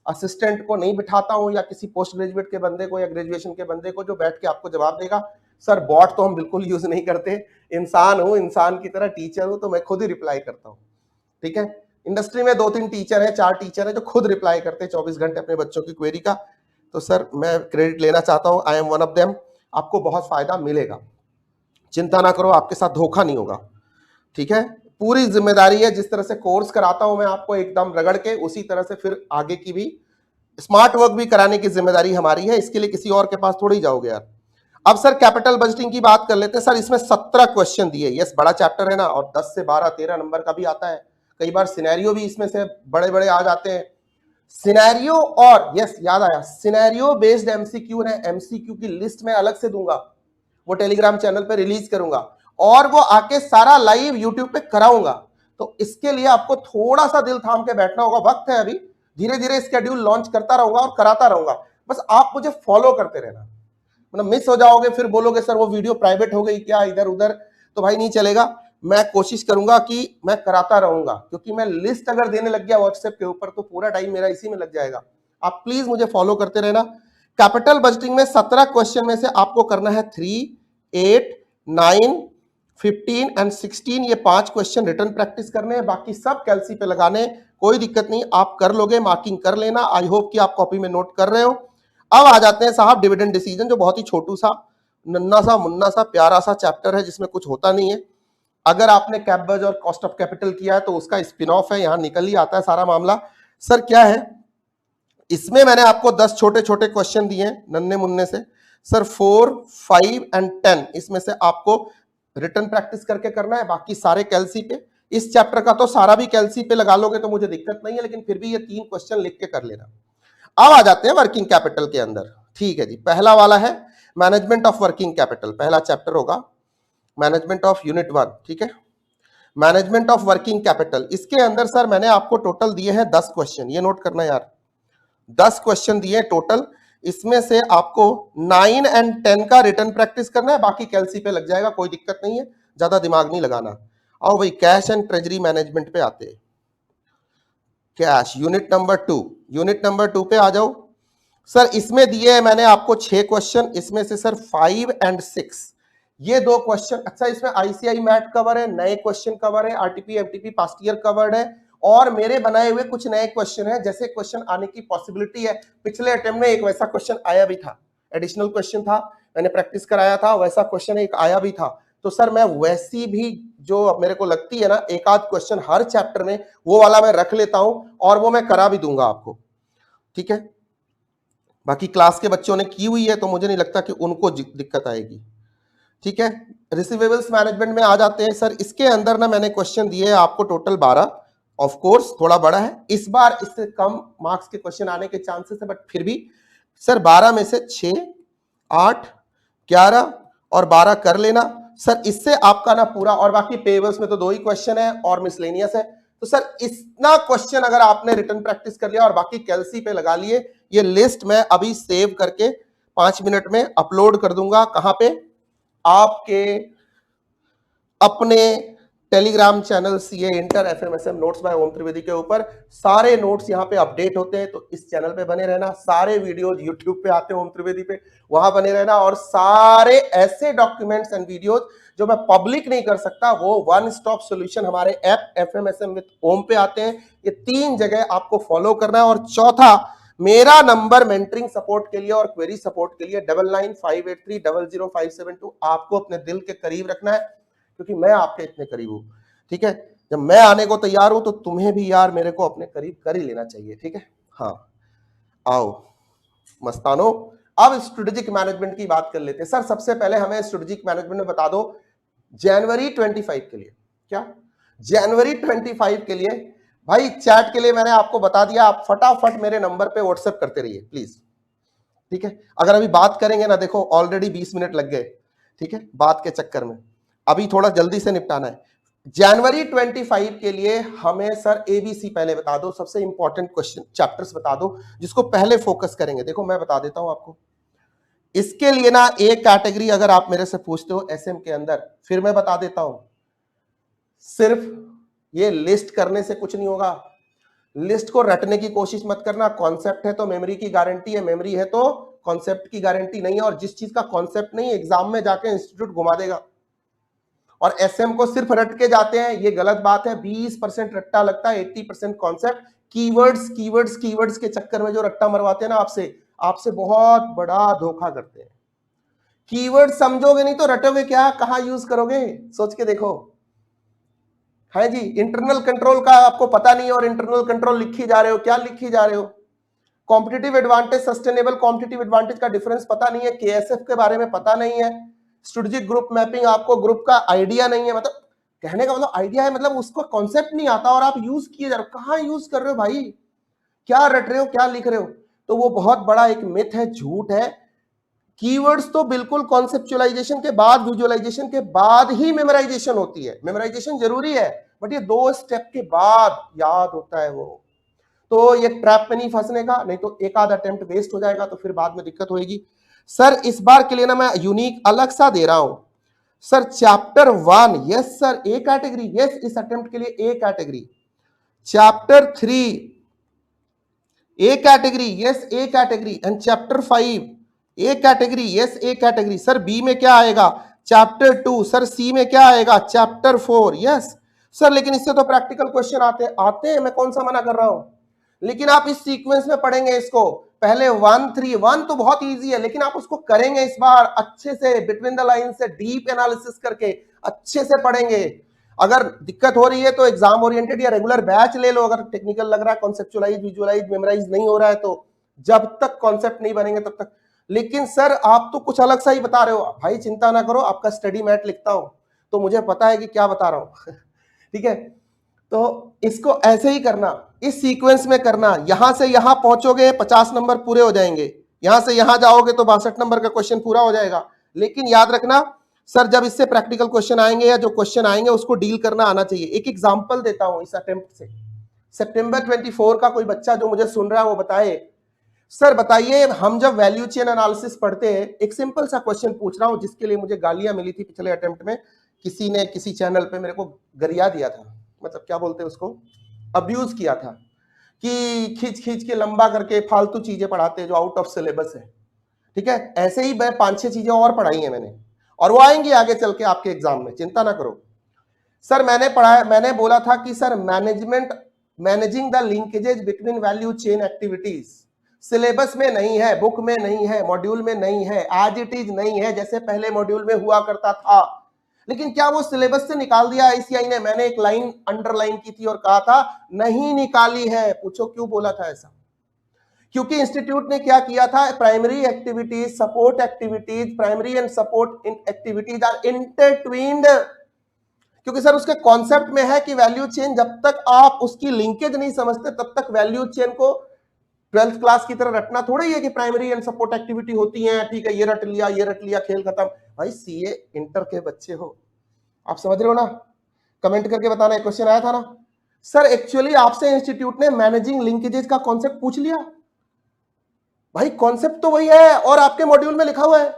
असिस्टेंट को नहीं बिठाता हूं, या किसी पोस्ट ग्रेजुएट के बंदे को या ग्रेजुएशन के बंदे को जो बैठ के आपको जवाब देगा। सर बॉट तो हम बिल्कुल यूज नहीं करते, इंसान हूं, इंसान की तरह टीचर हूं, तो मैं खुद ही रिप्लाई करता हूं, ठीक है। इंडस्ट्री में 2-3 टीचर है, 4 टीचर है जो खुद रिप्लाई करते हैं 24 घंटे अपने बच्चों की क्वेरी का। तो सर मैं क्रेडिट लेना चाहता हूं, I am one of them. आपको बहुत फायदा मिलेगा, चिंता ना करो, आपके साथ धोखा नहीं होगा, ठीक है। पूरी जिम्मेदारी है, जिस तरह से कोर्स कराता हूं मैं आपको एकदम रगड़ के, उसी तरह से फिर आगे की भी स्मार्ट वर्क भी कराने की जिम्मेदारी हमारी है। इसके लिए किसी और के पास थोड़ी जाओगे यार। अब सर कैपिटल बजटिंग की बात कर लेते हैं। सर इसमें 17 क्वेश्चन दिए, यस बड़ा चैप्टर है ना, और 10 से 12-13 नंबर का भी आता है। कई बार सिनेरियो भी इसमें से बड़े बड़े आ जाते हैं। सिनेरियो और यस याद आया, सिनेरियो बेस्ड एमसीक्यू है, एमसीक्यू की लिस्ट में अलग से दूंगा, वो टेलीग्राम चैनल पे रिलीज करूंगा, और वो आके सारा लाइव यूट्यूब पे कराऊंगा। तो इसके लिए आपको थोड़ा सा दिल थाम के बैठना होगा, वक्त है अभी, धीरे धीरे स्केड्यूल लॉन्च करता रहूंगा और कराता रहूंगा। बस आप मुझे फॉलो करते रहना, मतलब मिस हो जाओगे फिर बोलोगे सर वो वीडियो प्राइवेट हो गई क्या इधर उधर, तो भाई नहीं चलेगा। मैं कोशिश करूंगा कि मैं कराता रहूंगा, क्योंकि मैं लिस्ट अगर देने लग गया व्हाट्सएप के ऊपर तो पूरा टाइम मेरा इसी में लग जाएगा। आप प्लीज मुझे फॉलो करते रहना। कैपिटल बजटिंग में 17 क्वेश्चन में से आपको करना है 3, 8, 9, 15 एंड 16, ये 5 क्वेश्चन रिटर्न प्रैक्टिस करने हैं, बाकी सब कैलसी पे लगाने। कोई दिक्कत नहीं, आप कर लोगे, मार्किंग कर लेना। आई होप कि आप कॉपी में नोट कर रहे हो। अब आ जाते हैं साहब डिविडेंड डिसीजन, जो बहुत ही छोटू सा, नन्ना सा, मुन्ना सा, प्यारा सा चैप्टर है, जिसमें कुछ होता नहीं है। अगर आपने कैपबज और कॉस्ट ऑफ कैपिटल किया है तो उसका स्पिन ऑफ है, यहां निकल ही आता है सारा मामला। सर क्या है इसमें, मैंने आपको 10 छोटे छोटे क्वेश्चन दिए हैं नन्हे मुन्ने से। सर 4, 5 एंड 10 इसमें से आपको रिटर्न प्रैक्टिस करके करना है, बाकी सारे कैलसी पे। इस चैप्टर का तो सारा भी कैलसी पे लगा लोगे तो मुझे दिक्कत नहीं है, लेकिन फिर भी ये 3 क्वेश्चन लिख के कर लेना। अब आ जाते हैं वर्किंग कैपिटल के अंदर, ठीक है जी। पहला वाला है मैनेजमेंट ऑफ वर्किंग कैपिटल, पहला चैप्टर होगा मैनेजमेंट ऑफ यूनिट 1, ठीक है। मैनेजमेंट ऑफ वर्किंग कैपिटल, इसके अंदर सर मैंने आपको टोटल दिए हैं 10 क्वेश्चन, ये नोट करना यार, 10 क्वेश्चन दिए टोटल। इसमें से आपको 9 एंड 10 का रिटर्न प्रैक्टिस करना है, बाकी कैलसी पे लग जाएगा, कोई दिक्कत नहीं है, ज्यादा दिमाग नहीं लगाना। आओ भाई कैश एंड ट्रेजरी मैनेजमेंट पे आते हैं। Cash unit number 2, unit number 2 पे आ जाओ। सर इसमें दिए हैं मैंने आपको 6 क्वेश्चन, इसमें से सर 5 एंड 6 ये 2 क्वेश्चन। अच्छा इसमें आईसीआई मैट कवर है, नए क्वेश्चन कवर है, RTP MTP past year covered है, और मेरे बनाए हुए कुछ नए क्वेश्चन है, जैसे क्वेश्चन आने की पॉसिबिलिटी है। पिछले अटेम्प्ट में एक वैसा क्वेश्चन आया भी था, एडिशनल क्वेश्चन था, मैंने प्रैक्टिस कराया था, वैसा क्वेश्चन एक आया भी था। तो सर मैं वैसी भी जो मेरे को लगती है ना एक आध क्वेश्चन हर चैप्टर में, वो वाला मैं रख लेता हूं और वो मैं करा भी दूंगा आपको, ठीक है। बाकी क्लास के बच्चों ने की हुई है तो मुझे नहीं लगता कि उनको दिक्कत आएगी, ठीक है। रिसीवेबल्स मैनेजमेंट में आ जाते हैं। सर इसके अंदर ना मैंने क्वेश्चन दिए हैं आपको टोटल 12, ऑफ कोर्स थोड़ा बड़ा है, इस बार इससे कम मार्क्स के क्वेश्चन आने के चांसेस है, बट फिर भी सर 12 में से 6, 8, 11 और 12 कर लेना। सर इससे आपका ना पूरा, और बाकी पेबल्स में तो 2 ही क्वेश्चन है और मिसलेनियस है। तो सर इतना क्वेश्चन अगर आपने रिटर्न प्रैक्टिस कर लिया और बाकी कैलसी पे लगा लिए, ये लिस्ट मैं अभी सेव करके 5 मिनट में अपलोड कर दूंगा। कहां पे? आपके अपने Telegram channel CA inter FMSM notes by Om Trivedi के ऊपर सारे नोट्स यहाँ पे अपडेट होते हैं, तो इस चैनल पे बने रहना। सारे वीडियोज यूट्यूब पे आते हैं ओम त्रिवेदी पे, वहां बने रहना। और सारे ऐसे डॉक्यूमेंट्स एंड वीडियोज जो मैं पब्लिक नहीं कर सकता वो वन स्टॉप सोल्यूशन हमारे ऐप एफएमएसएम विद ओम पे आते हैं। ये 3 जगह आपको फॉलो करना है। और चौथा, मेरा नंबर मेंटरिंग सपोर्ट के लिए और क्वेरी सपोर्ट के लिए 9958300572 आपको अपने दिल के करीब रखना है, क्योंकि मैं आपके इतने करीब हूं। ठीक है, जब मैं आने को तैयार हूं तो तुम्हें भी यार मेरे को अपने करीब कर ही लेना चाहिए। ठीक है, हाँ आओ मस्तानो। अब स्ट्रेटेजिक मैनेजमेंट की बात कर लेते हैं। सर सबसे पहले हमें स्ट्रेटेजिक मैनेजमेंट में बता दो जनवरी 25 के लिए। क्या जनवरी 25 के लिए? भाई चैट के लिए मैंने आपको बता दिया, आप फटाफट मेरे नंबर पे व्हाट्सएप करते रहिए प्लीज। ठीक है, अगर अभी बात करेंगे ना, देखो ऑलरेडी 20 मिनट लग गए। ठीक है, बात के चक्कर में अभी थोड़ा जल्दी से निपटाना है। जनवरी 25 के लिए हमें सर एबीसी पहले बता दो, सबसे इंपॉर्टेंट क्वेश्चन चैप्टर्स बता दो जिसको पहले फोकस करेंगे। देखो मैं बता देता हूं आपको, इसके लिए ना एक कैटेगरी अगर आप मेरे से पूछते हो एसएम के अंदर, फिर मैं बता देता हूं, सिर्फ ये लिस्ट करने से कुछ नहीं होगा। लिस्ट को रटने की कोशिश मत करना। कॉन्सेप्ट है तो मेमोरी की गारंटी है, मेमोरी है तो कॉन्सेप्ट की गारंटी नहीं है। और जिस चीज का कॉन्सेप्ट नहीं, एग्जाम में जाके इंस्टीट्यूट घुमा देगा। और एसएम को सिर्फ रट के जाते हैं, ये गलत बात है। 20% रट्टा लगता है, 80% कॉन्सेप्ट। कीवर्ड्स के चक्कर में जो रट्टा मरवाते हैं ना आपसे बहुत बड़ा धोखा करते हैं। कीवर्ड समझोगे नहीं तो रटोगे क्या, कहां यूज करोगे, सोच के देखो। है जी, इंटरनल कंट्रोल का आपको पता नहीं और इंटरनल कंट्रोल लिखी जा रहे हो, क्या लिखी जा रहे हो। Competitive advantage, sustainable competitive advantage का डिफरेंस पता नहीं है, केएसएफ के बारे में पता नहीं है, स्ट्रेटेजिक ग्रुप मैपिंग आपको ग्रुप का आइडिया नहीं है। मतलब कहने का मतलब आइडिया है, मतलब उसको कॉन्सेप्ट नहीं आता और आप यूज किए जा रहे हो। कहां यूज कर रहे हो भाई, क्या रट रहे हो, क्या लिख रहे हो। तो वो बहुत बड़ा एक मिथ है, झूठ है। कीवर्ड्स तो बिल्कुल कॉन्सेप्चुअलाइजेशन के बाद, विजुअलाइजेशन के बाद ही मेमोराइजेशन होती है। मेमोराइजेशन जरूरी है, बट ये 2 स्टेप के बाद याद होता है वो। तो ये ट्रैप में नहीं फंसने का, नहीं तो एक आध अटेम्प्ट वेस्ट हो जाएगा तो फिर बाद में दिक्कत होगी। सर इस बार के लिए ना मैं यूनिक अलग सा दे रहा हूं sir, chapter 1 yes sir A category, yes इस अटेम्प्ट के लिए A category. Chapter 3 A category, yes A category. And chapter 5 A category, yes A category. Sir B में क्या आएगा, चैप्टर 2। सर सी में क्या आएगा, चैप्टर 4। यस सर, लेकिन इससे तो प्रैक्टिकल क्वेश्चन आते हैं, मैं कौन सा मना कर रहा हूं। लेकिन आप इस सीक्वेंस में पढ़ेंगे इसको, पहले 1 3 1 तो बहुत इजी है, लेकिन आप उसको करेंगे इस बार अच्छे से, बिटवीन द लाइन से डीप एनालिसिस करके अच्छे से पढ़ेंगे। अगर दिक्कत हो रही है तो एग्जाम ओरिएंटेड या रेगुलर बैच ले लो। अगर टेक्निकल लग रहा है, कॉन्सेप्चुअलाइज विजुअलाइज मेमोराइज नहीं हो रहा है, तो जब तक कॉन्सेप्ट नहीं बनेंगे तब तक। लेकिन सर आप तो कुछ अलग सा ही बता रहे हो। भाई चिंता ना करो, आपका स्टडी मैट लिखता हूं तो मुझे पता है कि क्या बता रहा हूं। ठीक है, तो इसको ऐसे ही करना, इस सीक्वेंस में करना। यहां से यहां पहुंचोगे 50 नंबर पूरे हो जाएंगे, यहां से यहां जाओगे तो 62 नंबर का क्वेश्चन पूरा हो जाएगा। लेकिन याद रखना सर, जब इससे प्रैक्टिकल क्वेश्चन आएंगे या जो क्वेश्चन आएंगे उसको डील करना आना चाहिए। एक एग्जांपल देता हूं इस अटेम्प्ट से। सितंबर 24 का कोई बच्चा जो मुझे सुन रहा है वो बताए, सर बताइए हम जब वैल्यू चेन एनालिसिस पढ़ते हैं, एक सिंपल सा क्वेश्चन पूछ रहा हूं जिसके लिए मुझे गालियां मिली थी पिछले अटेम्प्ट में। किसी ने किसी चैनल पे मेरे को गरिया दिया था, मतलब क्या बोलते हैं उसको, अब्यूज किया था कि खींच खींच के लंबा करके फालतू चीजें पढ़ाते हैं जो आउट ऑफ सिलेबस है। ठीक है, ऐसे ही मैं 5-6 चीजें और पढ़ाई है मैंने, और वो आएंगी आगे चल के आपके एग्जाम में, चिंता ना करो। सर मैंने बोला था कि sir managing the linkages between value chain activities syllabus में नहीं है, बुक में नहीं है, मॉड्यूल में नहीं है, एज इट इज नहीं है जैसे पहले मॉड्यूल में हुआ करता था। लेकिन क्या वो सिलेबस से निकाल दिया आईसीआई ने? मैंने एक लाइन अंडरलाइन की थी और कहा था नहीं निकाली है। पूछो क्यों बोला था ऐसा? क्योंकि इंस्टीट्यूट ने क्या किया था, primary activities, support activities, primary and support activities are intertwined. क्योंकि सर उसके कॉन्सेप्ट में है कि वैल्यू चेन, जब तक आप उसकी लिंकेज नहीं समझते तब तक वैल्यू चेन को 12th क्लास की तरह रटना थोड़ा ही है कि प्राइमरी एंड सपोर्ट एक्टिविटी होती है, ठीक है, ये रट लिया, खेल खत्म। भाई सीए इंटर के बच्चे हो, आप समझ रहे हो ना? कमेंट करके बताना, एक क्वेश्चन आया था ना सर, एक्चुअली आपसे इंस्टीट्यूट ने मैनेजिंग लिंकेजेस का कॉन्सेप्ट पूछ लिया। भाई कॉन्सेप्ट तो वही है और आपके मॉड्यूल में लिखा हुआ है।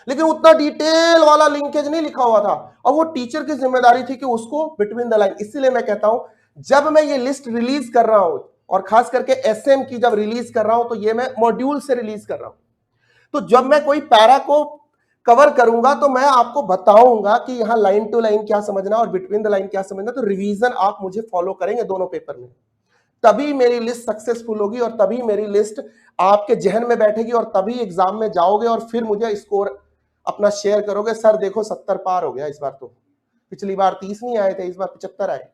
लेकिन उतना डिटेल वाला लिंकेज नहीं लिखा हुआ था, और वो टीचर की जिम्मेदारी थी कि उसको बिटवीन द लाइन। इसीलिए मैं कहता हूं जब मैं ये लिस्ट रिलीज कर रहा हूं, और खास करके एसएम की जब रिलीज कर रहा हूं, तो ये मैं मॉड्यूल से रिलीज कर रहा हूं। तो जब मैं कोई पैरा को कवर करूंगा तो मैं आपको बताऊंगा कि यहां लाइन टू लाइन क्या समझना और बिटवीन द लाइन क्या समझना। तो रिवीजन आप मुझे फॉलो करेंगे दोनों पेपर में, तभी मेरी लिस्ट सक्सेसफुल होगी, और तभी मेरी लिस्ट आपके जहन में बैठेगी, और तभी एग्जाम में जाओगे और फिर मुझे स्कोर अपना शेयर करोगे, सर देखो 70 पार हो गया इस बार। तो पिछली बार 30 नहीं आए थे, इस बार 75 आए।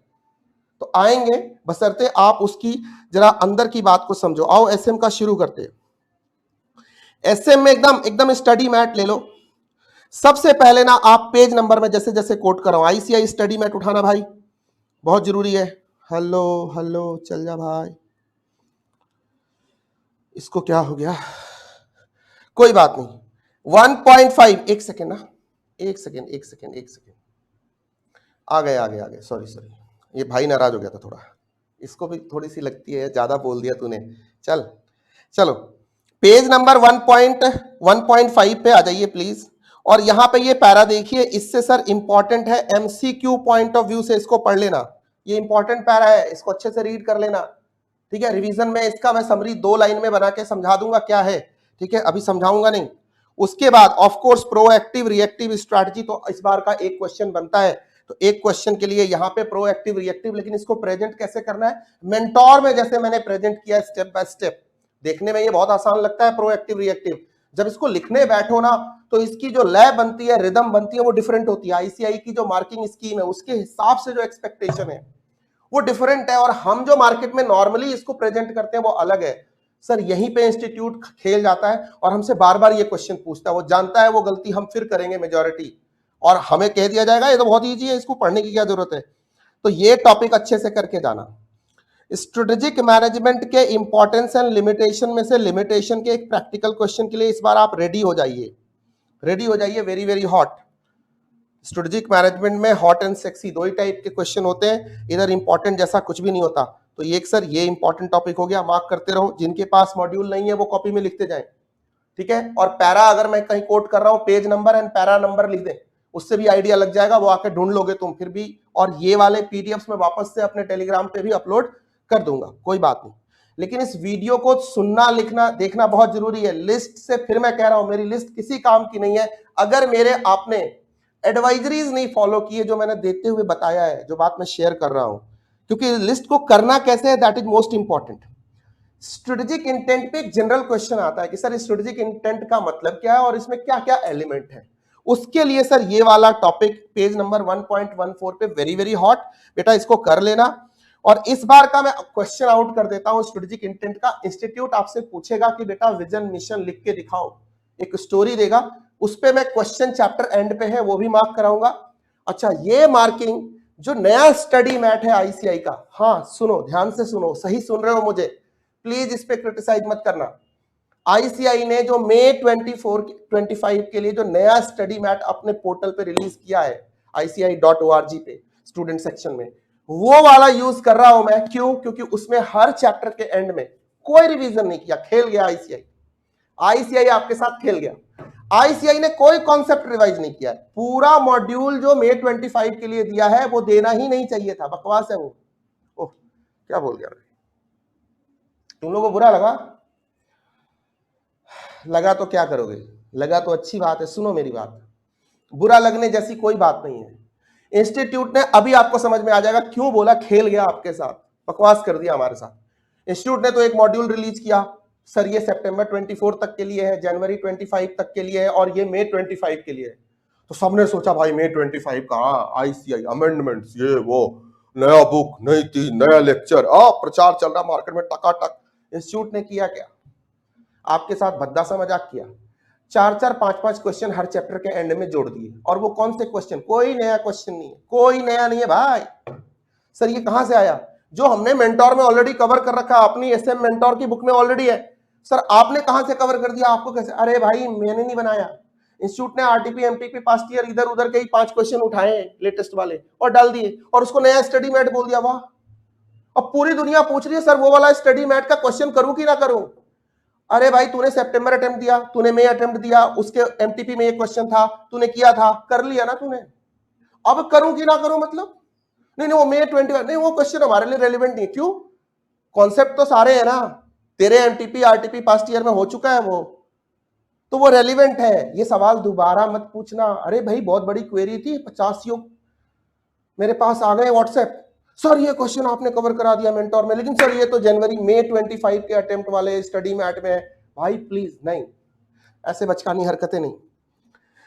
तो आएंगे, बशर्ते आप उसकी जरा अंदर की बात को समझो। आओ एसएम का शुरू करते हैं। एसएम में एकदम स्टडी मैट ले लो। सबसे पहले ना आप पेज नंबर में जैसे जैसे कोट कर रहा हूं, आईसीआई स्टडी मैट उठाना भाई, बहुत जरूरी है। हेलो हेलो चल जा भाई, इसको क्या हो गया, कोई बात नहीं। 1.5, एक सेकेंड ना, एक सेकेंड, आ गए, सॉरी, ये भाई नाराज हो गया था थोड़ा, इसको भी थोड़ी सी लगती है, ज्यादा बोल दिया तूने। चलो पेज नंबर 1.5 पे आ जाइए प्लीज। और यहां पे ये पैरा देखिए, इससे सर इंपॉर्टेंट है, एमसीक्यू पॉइंट ऑफ व्यू से इसको पढ़ लेना। ये इंपॉर्टेंट पैरा है, इसको अच्छे से रीड कर लेना, ठीक है। रिवीजन में इसका मैं समरी 2 लाइन में बना के समझा दूंगा क्या है, ठीक है, अभी समझाऊंगा नहीं। उसके बाद of course proactive reactive strategy, तो इस बार का एक क्वेश्चन बनता है। तो एक क्वेश्चन के लिए यहाँ पे प्रोएक्टिव रिएक्टिव, लेकिन इसको प्रेजेंट कैसे करना है, मेंटोर में जैसे मैंने प्रेजेंट किया स्टेप बाय स्टेप। देखने में ये बहुत आसान लगता है प्रोएक्टिव रिएक्टिव, जब इसको लिखने बैठो ना तो इसकी जो लय बनती है, रिदम बनती है, वो डिफरेंट होती है। आईसीआई की जो मार्किंग स्कीम है उसके हिसाब से जो एक्सपेक्टेशन है वो डिफरेंट है, और हम जो मार्केट में नॉर्मली इसको प्रेजेंट करते हैं वो अलग है। सर यहीं पे इंस्टीट्यूट खेल जाता है और हमसे बार बार ये क्वेश्चन पूछता है। वो जानता है वो गलती हम फिर करेंगे मेजॉरिटी, और हमें कह दिया जाएगा ये तो बहुत ईजी है, इसको पढ़ने की क्या जरूरत है। तो ये टॉपिक अच्छे से करके जाना। स्ट्रेटेजिक मैनेजमेंट के इंपॉर्टेंस एंड लिमिटेशन में से लिमिटेशन के एक प्रैक्टिकल क्वेश्चन के लिए इस बार आप रेडी हो जाइए, very very hot. Strategic management में हॉट एंड सेक्सी 2 ही टाइप के क्वेश्चन होते हैं, इधर इंपॉर्टेंट जैसा कुछ भी नहीं होता। तो ये सर ये इंपॉर्टेंट टॉपिक हो गया, मार्क करते रहो। जिनके पास मॉड्यूल नहीं है वो कॉपी में लिखते जाएं, ठीक है। और पैरा अगर मैं कहीं कोट कर रहा हूं, page number and para number लिख दें, उससे भी आइडिया लग जाएगा, वो आके ढूंढ लोगे तुम फिर भी। और ये वाले पीडीएफ्स में वापस से अपने टेलीग्राम पे भी अपलोड कर दूंगा, कोई बात नहीं। लेकिन इस वीडियो को सुनना लिखना देखना बहुत जरूरी है। लिस्ट से फिर मैं कह रहा हूं, मेरी लिस्ट किसी काम की नहीं है अगर मेरे आपने एडवाइजरीज नहीं फॉलो किए जो मैंने देते हुए बताया है, जो बात मैं शेयर कर रहा हूं। क्योंकि लिस्ट को करना कैसे है, that is most important. Strategic intent पे एक जनरल क्वेश्चन आता है कि सर स्ट्रेटेजिक इंटेंट का मतलब क्या है और इसमें क्या क्या एलिमेंट है। उसके लिए सर ये वाला टॉपिक पेज नंबर 1.14 पे वेरी वेरी हॉट, बेटा इसको कर लेना। और इस बार का मैं क्वेश्चन आउट कर देता हूं स्ट्रेटेजिक इंटेंट का। इंस्टीट्यूट आपसे पूछेगा कि बेटा विजन मिशन लिख के दिखाओ, एक स्टोरी देगा, उस पे मैं क्वेश्चन चैप्टर एंड पे है वो भी मार्क कराऊंगा। अच्छा, ये मार्किंग जो नया स्टडी मैट है आईसीआई का, हाँ सुनो ध्यान से सुनो, सही सुन रहे हो मुझे, प्लीज इस पे क्रिटिसाइज मत करना। आईसीआई ने जो मई 24-25 के लिए जो नया स्टडी मैट अपने पोर्टल पे रिलीज किया है ICI.org पे स्टूडेंट सेक्शन में, वो वाला यूज कर रहा हूं मैं। क्यों? क्योंकि उसमें हर चैप्टर के एंड में कोई रिवीजन नहीं किया, खेल गया आईसीआई आपके साथ खेल गया। आईसीआई ने कोई कॉन्सेप्ट रिवाइज नहीं किया है। पूरा मॉड्यूल जो मई 25 के लिए दिया है वो देना ही नहीं चाहिए था, बकवास है वो। ओह क्या बोल गया, तुम लोगों को बुरा लगा तो क्या करोगे, लगा तो अच्छी बात है। सुनो मेरी बात, बुरा लगने जैसी कोई बात नहीं है। इंस्टीट्यूट ने अभी आपको समझ में आ जाएगा क्यों बोला खेल गया आपके साथ, बकवास कर दिया हमारे साथ। इंस्टीट्यूट ने तो एक मॉड्यूल रिलीज किया, सर ये सितंबर 24 तक के लिए है, जनवरी 25 तक के लिए है, और ये मई 25 के लिए है। तो सबने सोचा भाई मई 25 का आईसीआई अमेंडमेंट्स, ये वो नया बुक, नई चीज, नया लेक्चर, प्रचार चल रहा मार्केट में टकाटक। इंस्टीट्यूट ने किया क्या, आपके साथ भद्दा सा मजाक किया। 4-4, 5-5 क्वेश्चन हर चैप्टर के एंड में जोड़ दिए। और वो कौन से क्वेश्चन, कोई नया क्वेश्चन नहीं है, कोई नया नहीं है भाई। सर ये कहां से आया, जो हमने मेंटोर में ऑलरेडी कवर कर रखा, अपनी एसएम मेंटोर की बुक में ऑलरेडी है। सर आपने कहां से कवर कर दिया, आपको कैसे? अरे भाई मैंने नहीं बनाया, इंस्टीट्यूट ने आरटीपी एमटीपी पास्ट ईयर इधर उधर के ही 5 क्वेश्चन उठाए लेटेस्ट वाले और डाल दिए, और उसको नया स्टडी मैट बोल दिया। वाह, अब पूरी दुनिया पूछ रही है सर वो वाला स्टडी मैट का क्वेश्चन करूं कि ना करूं। अरे भाई तूने सितंबर अटेम्प्ट दिया, तूने मई अटेम्प्ट दिया, उसके एमटीपी में एक क्वेश्चन था, तूने किया था, कर लिया ना तूने। अब करूं कि ना करूं मतलब, नहीं नहीं वो मई 21 नहीं, वो क्वेश्चन हमारे लिए रेलिवेंट नहीं। क्यों? कॉन्सेप्ट तो सारे है ना, तेरे एमटीपी आरटीपी पास्ट ईयर में हो चुका है वो, तो वो रेलिवेंट है। ये सवाल दोबारा मत पूछना। अरे भाई बहुत बड़ी क्वेरी थी, 50 योग मेरे पास आ गए व्हाट्सएप, सर ये क्वेश्चन आपने कवर करा दिया मेंटोर में, लेकिन सर ये तो जनवरी मई 25 के अटेम्प्ट वाले स्टडी मैट में है। भाई प्लीज नहीं, ऐसे बचकानी हरकतें नहीं।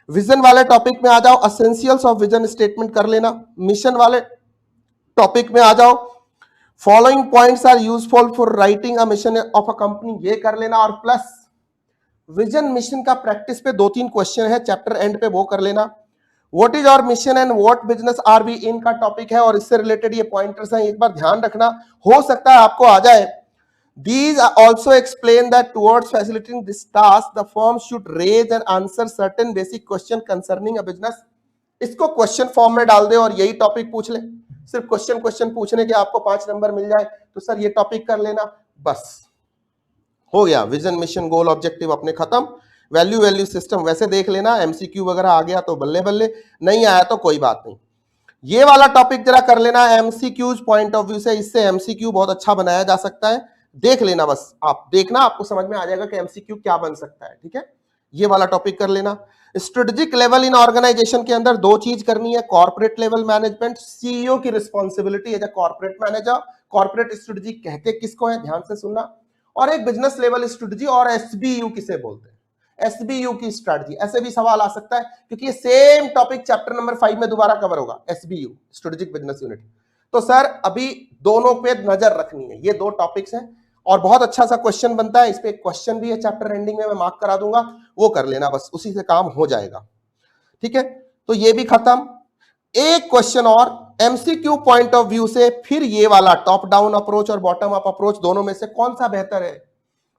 विजन वाले टॉपिक में आ जाओ, एसेंशियल्स ऑफ विजन स्टेटमेंट कर लेना। मिशन वाले टॉपिक में आ जाओ, following points are useful for writing a mission of a company, ये कर लेना। और प्लस विजन मिशन का प्रैक्टिस पे 2-3 क्वेश्चन है चैप्टर एंड पे, वो कर लेना। What is our mission and what business are we in का टॉपिक है और इससे रिलेटेड ये पॉइंटर्स हैं, एक बार ध्यान रखना, हो सकता है आपको आ जाए। These also explain that towards facilitating this task, the firm should raise and answer certain basic question concerning a business. इसको क्वेश्चन फॉर्म में डाल दे और यही टॉपिक पूछ ले। सिर्फ क्वेश्चन पूछने के आपको 5 नंबर मिल जाए तो सर ये टॉपिक कर लेना, बस हो गया। विजन मिशन गोल ऑब्जेक्टिव अपने खत्म। वैल्यू सिस्टम वैसे देख लेना, एमसीक्यू वगैरह आ गया तो बल्ले बल्ले, नहीं आया तो कोई बात नहीं। ये वाला टॉपिक जरा कर लेना एमसीक्यूज पॉइंट ऑफ व्यू से, इससे एमसीक्यू बहुत अच्छा बनाया जा सकता है। देख लेना, बस आप देखना, आपको समझ में आ जाएगा कि एमसीक्यू क्या बन सकता है। ठीक है, ये वाला टॉपिक कर लेना। स्ट्रेटेजिक लेवल इन ऑर्गेनाइजेशन के अंदर 2 चीज करनी है, कॉर्पोरेट लेवल मैनेजमेंट, सीईओ की responsibility as a corporate manager. Corporate strategy कहते किसको है, ध्यान से सुनना। और एक बिजनेस लेवल स्ट्रेटेजी, और एसबीयू किसे बोलते हैं, एसबीयू की स्ट्रेटजी। ऐसे भी सवाल आ सकता है क्योंकि ये सेम टॉपिक चैप्टर नंबर 5 में दोबारा कवर होगा, एसबीयू स्ट्रेटेजिक बिजनेस यूनिट। तो सर अभी दोनों पे नजर रखनी है, ये 2 टॉपिक्स हैं और बहुत अच्छा सा क्वेश्चन बनता है, इस पे एक क्वेश्चन भी है चैप्टर एंडिंग में, मैं मार्क करा दूंगा, वो कर लेना, बस उसी से काम हो जाएगा। ठीक है, तो ये भी खत्म। एक क्वेश्चन और एमसीक्यू पॉइंट ऑफ व्यू से, फिर ये वाला टॉप डाउन अप्रोच और बॉटम अप अप्रोच, दोनों में से कौन सा बेहतर है?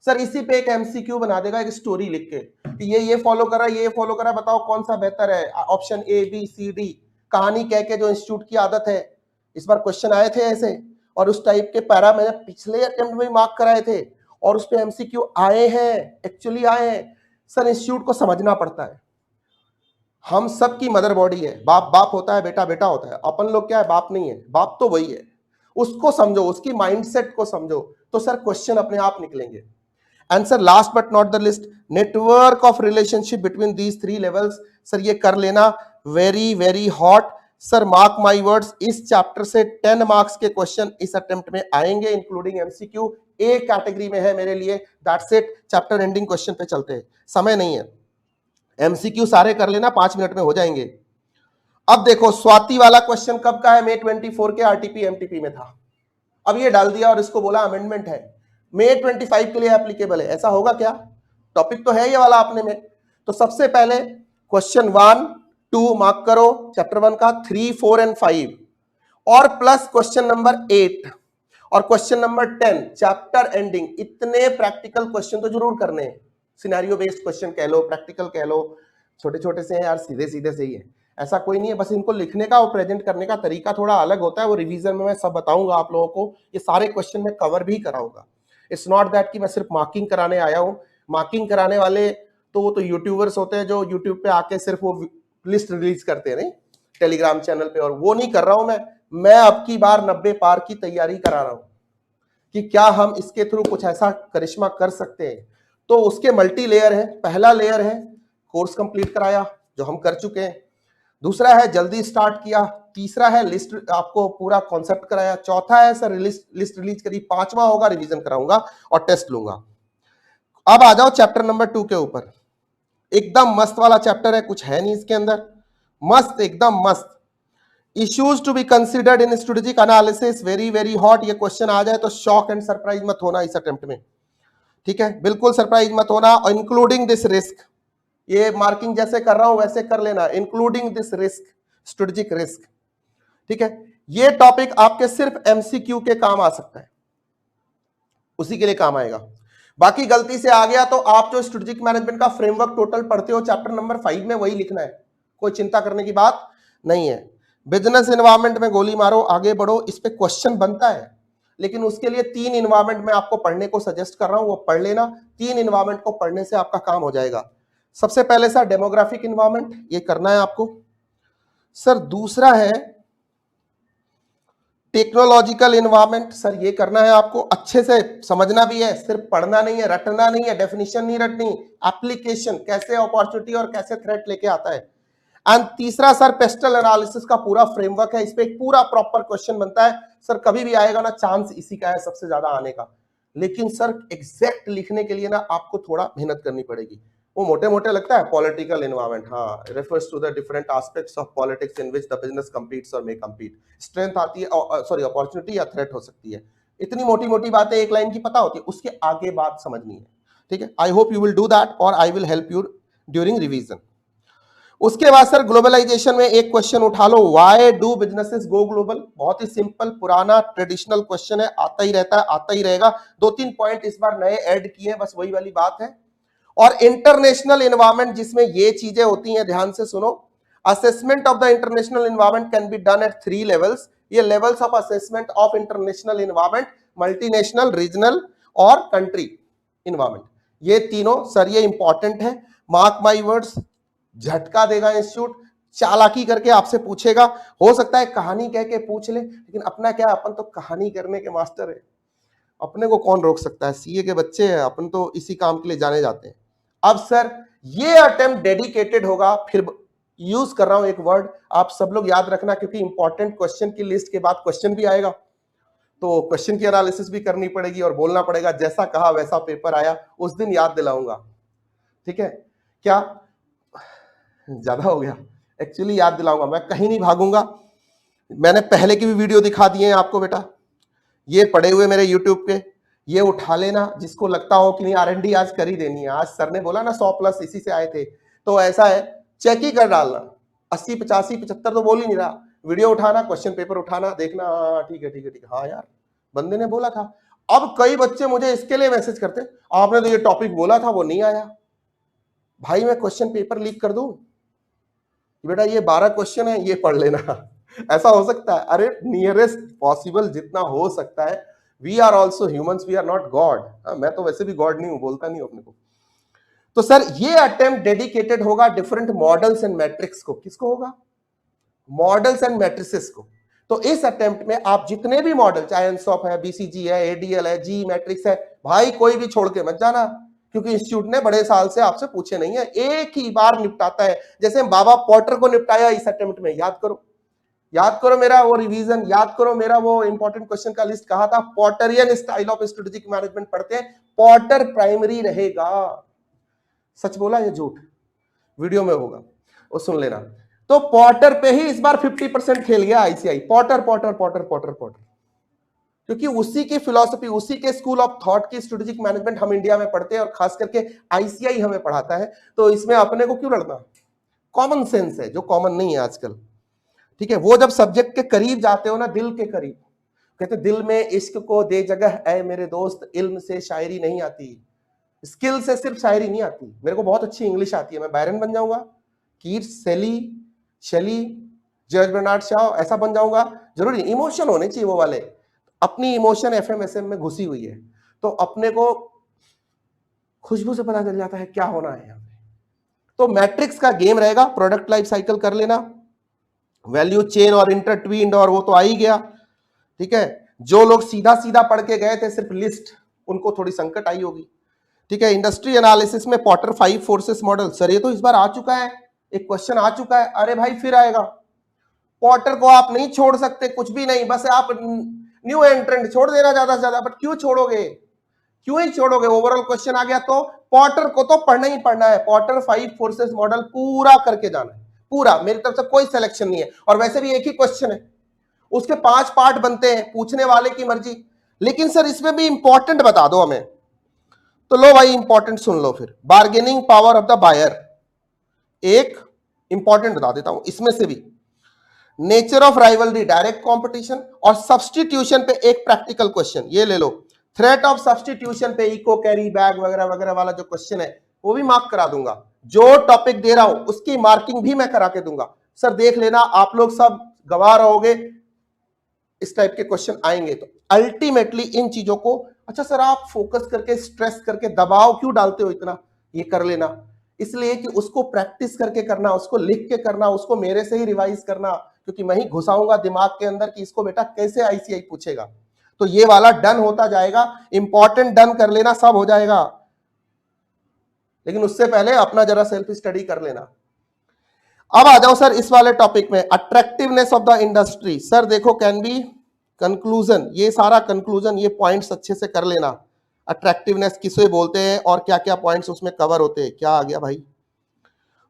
सर इसी पे एक एमसीक्यू बना देगा, एक स्टोरी लिख के कि ये फॉलो करा, ये फॉलो करा, बताओ कौन सा बेहतर है। Option A B C D, कहानी कह के जो इंस्टीट्यूट की आदत है। इस बार क्वेश्चन आए थे ऐसे, और उस टाइप के पैरा मैंने पिछले अटेम्प्ट में मार्क कराए थे, और उस पे एमसीक्यू आए हैं, एक्चुअली आए हैं। सर इंस्टीट्यूट को समझना पड़ता है, हम सबकी मदर बॉडी है, बाप बाप होता है, बेटा बेटा होता है, अपन लोग क्या है, बाप नहीं है, बाप तो वही है। उसको समझो, उसकी माइंडसेट को समझो, तो सर क्वेश्चन अपने आप निकलेंगे। Answer last but not the list, network of relationship between these 3 levels. Sir ये कर लेना, very very hot. Sir mark my words, इस चैप्टर से 10 मार्क्स के क्वेश्चन इस अटेम्प्ट में आएंगे, इंक्लूडिंग एमसीक्यू। ए कैटेगरी में है मेरे लिए, that's it. Chapter ending question पे चलते हैं, समय नहीं है, एमसीक्यू सारे कर लेना, 5 मिनट में हो जाएंगे। अब देखो स्वाति वाला क्वेश्चन कब का है, मई 24 के आरटीपी एमटीपी में था, अब ये डाल दिया और इसको बोला अमेंडमेंट है, मई 25 के लिए एप्लीकेबल है। ऐसा होगा क्या? टॉपिक तो है ये वाला अपने में। तो सबसे पहले क्वेश्चन 1 2 मार्क करो चैप्टर 1 का, 3 4 एंड 5, और प्लस क्वेश्चन नंबर 8 और क्वेश्चन नंबर 10 चैप्टर एंडिंग। इतने प्रैक्टिकल क्वेश्चन तो जरूर करने हैं, सिनेरियो बेस्ड क्वेश्चन कह लो, प्रैक्टिकल कह लो, छोटे छोटे से हैं यार, सीधे सीधे से ही है, ऐसा कोई नहीं है। बस इनको लिखने का और प्रेजेंट करने का तरीका थोड़ा अलग होता है, वो रिवीजन में मैं सब बताऊंगा आप लोगों को, ये सारे क्वेश्चन में कवर भी कराऊंगा। इट्स नॉट दैट कि मैं सिर्फ मार्किंग कराने आया हूँ। मार्किंग कराने वाले तो वो तो यूट्यूबर्स होते हैं जो यूट्यूब पे आके सिर्फ वो लिस्ट रिलीज करते हैं, नहीं टेलीग्राम चैनल पे, और वो नहीं कर रहा हूं मैं अब की बार 90 पार की तैयारी करा रहा हूं कि क्या हम इसके थ्रू कुछ ऐसा करिश्मा कर सकते हैं। तो उसके मल्टी लेयर है, पहला लेयर है कोर्स कंप्लीट कराया जो हम कर चुके हैं, दूसरा है जल्दी स्टार्ट किया, तीसरा है लिस्ट आपको पूरा कॉन्सेप्ट कराया, चौथा है सर लिस्ट रिलीज करी, 5वां होगा रिवीजन कराऊंगा और टेस्ट लूंगा। अब आ जाओ चैप्टर नंबर 2 के ऊपर, एकदम मस्त वाला चैप्टर है, कुछ है नहीं इसके अंदर, मस्त एकदम मस्त। Issues to be considered in strategic analysis, very very hot. ये क्वेश्चन आ जाए तो शॉक एंड सरप्राइज मत होना इस अटेम्प्ट में, ठीक है, बिल्कुल सरप्राइज मत होना। और इंक्लूडिंग दिस रिस्क, ये मार्किंग जैसे कर रहा हूं वैसे कर लेना, including this risk, strategic risk, ठीक है। ये टॉपिक आपके सिर्फ एमसीक्यू के काम आ सकता है, उसी के लिए काम आएगा। बाकी गलती से आ गया तो आप जो स्ट्रेटेजिक मैनेजमेंट का फ्रेमवर्क टोटल पढ़ते हो चैप्टर नंबर 5 में, वही लिखना है, कोई चिंता करने की बात नहीं है। बिजनेस एनवायरनमेंट में गोली मारो, आगे बढ़ो, इस पे क्वेश्चन बनता है, लेकिन उसके लिए 3 इन्वायरमेंट मैं आपको पढ़ने को सजेस्ट कर रहा हूं, वो पढ़ लेना। 3 इन्वायरमेंट को पढ़ने से आपका काम हो जाएगा। सबसे पहले सर डेमोग्राफिक इन्वायरमेंट, ये करना है आपको। सर दूसरा है टेक्नोलॉजिकल इन्वायरमेंट, सर ये करना है आपको, अच्छे से समझना भी है, सिर्फ पढ़ना नहीं है, रटना नहीं है, डेफिनेशन नहीं रटनी, एप्लीकेशन कैसे अपॉर्चुनिटी और कैसे थ्रेट लेके आता है। एंड तीसरा सर पेस्टल एनालिसिस का पूरा फ्रेमवर्क है, इस पे एक पूरा प्रॉपर क्वेश्चन बनता है। सर कभी भी आएगा ना, चांस इसी का है सबसे ज्यादा आने का, लेकिन सर एग्जैक्ट लिखने के लिए ना आपको थोड़ा मेहनत करनी पड़ेगी। वो मोटे मोटे लगता है पॉलिटिकल एनवायरनमेंट, हाँ, refers to the different aspects of politics in which the business competes और मे कम्पीट। स्ट्रेंथ आती है, सॉरी अपॉर्चुनिटी या थ्रेट हो सकती है। इतनी मोटी मोटी बातें एक लाइन की पता होती है, उसके आगे बात समझनी है, ठीक है। I hope you will do that और I will help you during revision. उसके बाद सर ग्लोबलाइजेशन में एक क्वेश्चन उठा लो, why do businesses go global. बहुत ही सिंपल पुराना ट्रेडिशनल क्वेश्चन है, आता ही रहता है, आता ही रहेगा। 2-3 पॉइंट इस बार नए ऐड किए, बस वही वाली बात है। और इंटरनेशनल एनवायरनमेंट जिसमें ये चीजें होती हैं, ध्यान से सुनो। Assessment of the international environment can be done at 3 levels. ये levels of assessment of international environment, multinational, regional और कंट्री एनवायरनमेंट, ये तीनों सर ये इंपॉर्टेंट है। मार्क माई वर्ड्स, झटका देगा इंस्टीट्यूट, चालाकी करके आपसे पूछेगा। हो सकता है कहानी कह के पूछ ले, लेकिन अपना क्या, अपन तो कहानी करने के मास्टर है, अपने को कौन रोक सकता है, सीए के बच्चे हैं अपन, तो इसी काम के लिए जाने जाते हैं। अब सर ये अटेम्प्ट डेडिकेटेड होगा, फिर यूज कर रहा हूं एक वर्ड, आप सब लोग याद रखना, क्योंकि इंपॉर्टेंट क्वेश्चन की लिस्ट के बाद क्वेश्चन भी आएगा, तो क्वेश्चन की एनालिसिस भी करनी पड़ेगी और बोलना पड़ेगा। जैसा कहा वैसा पेपर आया, उस दिन याद दिलाऊंगा, ठीक है। क्या ज्यादा हो गया, एक्चुअली याद दिलाऊंगा, मैं कहीं नहीं भागूंगा। मैंने पहले की भी वीडियो दिखा दिए हैं आपको बेटा, ये पड़े हुए मेरे यूट्यूब पे, ये उठा लेना जिसको लगता हो कि नहीं R&D आज कर ही देनी है। आज सर ने बोला ना 100+ इसी से आए थे, तो ऐसा है, चेक ही कर डालना। 80, 85, 75 तो बोल ही नहीं रहा, वीडियो उठाना, क्वेश्चन पेपर उठाना, देखना, ठीक है ठीक है ठीक है, हाँ यार बंदे ने बोला था। अब कई बच्चे मुझे इसके लिए मैसेज करते, आपने तो ये टॉपिक बोला था वो नहीं आया। भाई मैं क्वेश्चन पेपर लीक कर दूं? बेटा ये 12 क्वेश्चन है, ये पढ़ लेना। ऐसा हो सकता है? अरे नियरेस्ट पॉसिबल जितना हो सकता है। We are also humans, we are not god. मैं तो वैसे भी गॉड नहीं हूं, बोलता नहीं हूं अपने को। तो सर ये अटेम्प्ट डेडिकेटेड होगा डिफरेंट मॉडल्स एंड मैट्रिक्स को। किसको होगा? मॉडल्स एंड मैट्रिसेस को। तो इस अटेम्प्ट में आप जितने भी मॉडल, चाहे एनसॉप है, बीसीजी है, एडीएल है, जी मैट्रिक्स है, भाई कोई भी छोड़ के मत जाना, क्योंकि इंस्टीट्यूट ने बड़े साल से आपसे पूछे नहीं है, एक ही बार निपटाता है। जैसे बाबा पॉटर को निपटाया इस अटेम्प्ट में, याद करो, याद करो मेरा वो रिवीजन, याद करो मेरा वो इंपॉर्टेंट क्वेश्चन का लिस्ट कहा था। पॉटरियन स्टाइल ऑफ स्ट्रेटेजिक मैनेजमेंट पढ़ते हैं, पॉटर प्राइमरी रहेगा। सच बोला या झूठ? वीडियो में होगा, वो सुन लेना। तो पॉटर पे ही इस बार 50% खेल गया ICI. Potter Potter Potter Potter Potter, क्योंकि उसी की फिलॉसफी, उसी के स्कूल ऑफ थॉट की स्ट्रेटेजिक मैनेजमेंट हम इंडिया में पढ़ते हैं, और खास करके आईसीआई हमें पढ़ाता है। तो इसमें अपने को क्यों लड़ना? कॉमन सेंस है, जो कॉमन नहीं है आजकल, ठीक है। वो जब सब्जेक्ट के करीब जाते हो ना, दिल के करीब, कहते दिल में इश्क को दे जगह ऐ मेरे दोस्त, इल्म से शायरी नहीं आती, स्किल से सिर्फ शायरी नहीं आती। मेरे को बहुत अच्छी इंग्लिश आती है, मैं बायरन बन जाऊंगा, कीट्स, शेली, जॉर्ज बर्नार्ड शॉ, ऐसा बन जाऊंगा। जरूरी इमोशन होने चाहिए वो वाले। अपनी इमोशन एफएमएसएम में घुसी हुई है, तो अपने को खुशबू से पता चल जाता है क्या होना है यहाँ पे। तो मैट्रिक्स का गेम रहेगा, प्रोडक्ट लाइफ साइकिल कर लेना, वैल्यू चेन और इंटरट्वीन्ड, और वो तो आ ही गया, ठीक है। जो लोग सीधा सीधा पढ़ के गए थे सिर्फ लिस्ट, उनको थोड़ी संकट आई होगी, ठीक है। इंडस्ट्री एनालिसिस में पॉटर 5 फोर्सेस मॉडल, सर ये तो इस बार आ चुका है, एक क्वेश्चन आ चुका है। अरे भाई फिर आएगा। पॉटर को आप नहीं छोड़ सकते, कुछ भी नहीं, बस आप न्यू एंट्रेंट छोड़ देना ज्यादा से ज्यादा, बट क्यों छोड़ोगे? क्यों ही छोड़ोगे? ओवरऑल क्वेश्चन आ गया, तो पॉटर को तो पढ़ना ही पढ़ना है। पॉटर 5 फोर्सेस मॉडल पूरा करके जाना है, पूरा, मेरी तरफ से कोई सिलेक्शन नहीं है। और वैसे भी एक ही क्वेश्चन है, उसके 5 पार्ट बनते हैं, पूछने वाले की मर्जी। लेकिन सर इसमें भी इंपॉर्टेंट बता दो हमें, तो लो भाई इंपॉर्टेंट सुन लो फिर। Bargaining power of the buyer, एक इंपॉर्टेंट बता देता हूं इसमें से भी। Nature of rivalry, direct competition, और सब्स्टिट्यूशन पे एक प्रैक्टिकल क्वेश्चन, ये ले लो। थ्रेट ऑफ सब्स्टिट्यूशन पे इको कैरी बैग वगैरह वगैरह वाला जो क्वेश्चन है, वो भी मार्क करा दूंगा। जो टॉपिक दे रहा हूं उसकी मार्किंग भी मैं करा के दूंगा। सर देख लेना, आप लोग सब गवाह रहोगे, इस टाइप के क्वेश्चन आएंगे। तो अल्टीमेटली इन चीजों को, अच्छा सर आप फोकस करके स्ट्रेस करके दबाव क्यों डालते हो इतना, ये कर लेना, इसलिए कि उसको प्रैक्टिस करके करना, उसको लिख के करना, उसको मेरे से ही रिवाइज करना, क्योंकि मैं ही घुसाऊंगा दिमाग के अंदर कि इसको बेटा कैसे आईसीआई पूछेगा। तो ये वाला डन होता जाएगा, इंपॉर्टेंट डन कर लेना, सब हो जाएगा, लेकिन उससे पहले अपना जरा सेल्फ स्टडी कर लेना। अब आ जाओ सर इस वाले टॉपिक में, attractiveness of the industry. Sir देखो कैन बी कंक्लूजन, ये सारा कंक्लूजन, ये पॉइंट्स अच्छे से कर लेना। अट्रैक्टिवनेस किसे बोलते हैं और क्या क्या पॉइंट्स उसमें कवर होते हैं। क्या आ गया भाई?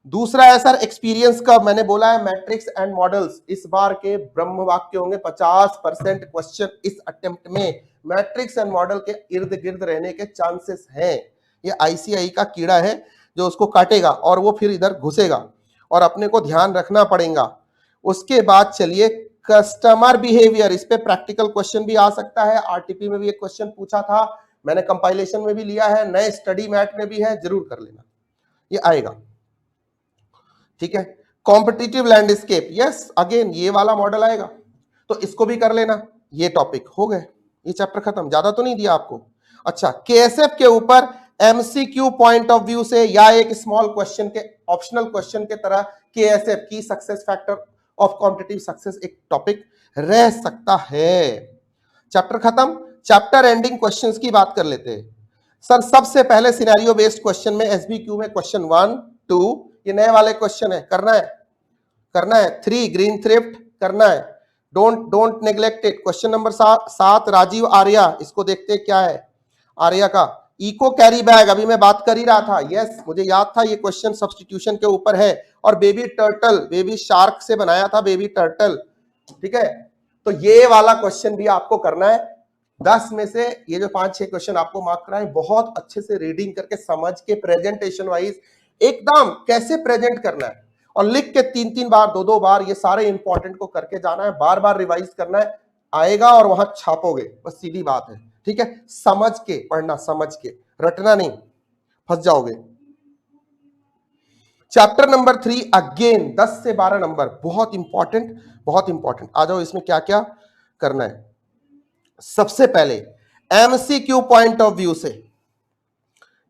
दूसरा है सर एक्सपीरियंस कर्व। मैंने बोला है मैट्रिक्स एंड मॉडल्स, इस बार के ब्रह्म वाक्य होंगे 50% क्वेश्चन इस अटेम्प्ट में मैट्रिक्स एंड मॉडल के इर्द गिर्द रहने के चांसेस हैं। ये आईसीआई का कीड़ा है जो उसको काटेगा और वो फिर इधर घुसेगा और अपने को ध्यान रखना पड़ेगा। उसके बाद चलिए कस्टमर बिहेवियर, इस पे प्रैक्टिकल क्वेश्चन भी आ सकता है। आरटीपी में भी एक क्वेश्चन पूछा था, मैंने कंपाइलेशन में भी लिया है, नए स्टडी मैट में भी है, जरूर कर लेना, ये आएगा। ठीक है, कॉम्पिटिटिव लैंडस्केप, यस अगेन ये वाला मॉडल आएगा, तो इसको भी कर लेना। ये टॉपिक हो गए, ये चैप्टर खत्म, ज्यादा तो नहीं दिया आपको। अच्छा, केएसएफ के ऊपर एमसीक्यू पॉइंट ऑफ व्यू से या एक स्मॉल क्वेश्चन के ऑप्शनल क्वेश्चन के तरह केएसएफ की success factor of competitive success एक टॉपिक रह सकता है। चैप्टर खत्म, चैप्टर एंडिंग क्वेश्चंस की बात कर लेते हैं। सर सबसे पहले सिनेरियो बेस्ड क्वेश्चन में एसबीक्यू में क्वेश्चन 1 2 ये नए वाले क्वेश्चन है, करना है 3 ग्रीन थ्रिफ्ट करना है, don't neglect it. Question number 7 Rajeev Arya, इसको देखते हैं क्या है आर्या का। इको कैरी बैग, अभी मैं बात कर ही रहा था, यस मुझे याद था ये क्वेश्चन सब्स्टिट्यूशन के ऊपर है। और बेबी टर्टल, बेबी शार्क से बनाया था बेबी टर्टल, ठीक है। तो ये वाला क्वेश्चन भी आपको करना है। 10 में से ये जो 5-6 क्वेश्चन आपको मार्क कराए, बहुत अच्छे से रीडिंग करके समझ के प्रेजेंटेशन वाइज एकदम कैसे प्रेजेंट करना है और लिख के 3-3 बार 2-2 बार ये सारे इंपॉर्टेंट को करके जाना है, बार बार रिवाइज करना है, आएगा और वहां छापोगे, बस सीधी बात है। ठीक है, समझ के पढ़ना, समझ के रटना नहीं, फंस जाओगे। चैप्टर नंबर 3 अगेन 10 से 12 नंबर, बहुत इंपॉर्टेंट, बहुत इंपॉर्टेंट। आ जाओ इसमें क्या क्या करना है। सबसे पहले एमसीक्यू पॉइंट ऑफ व्यू से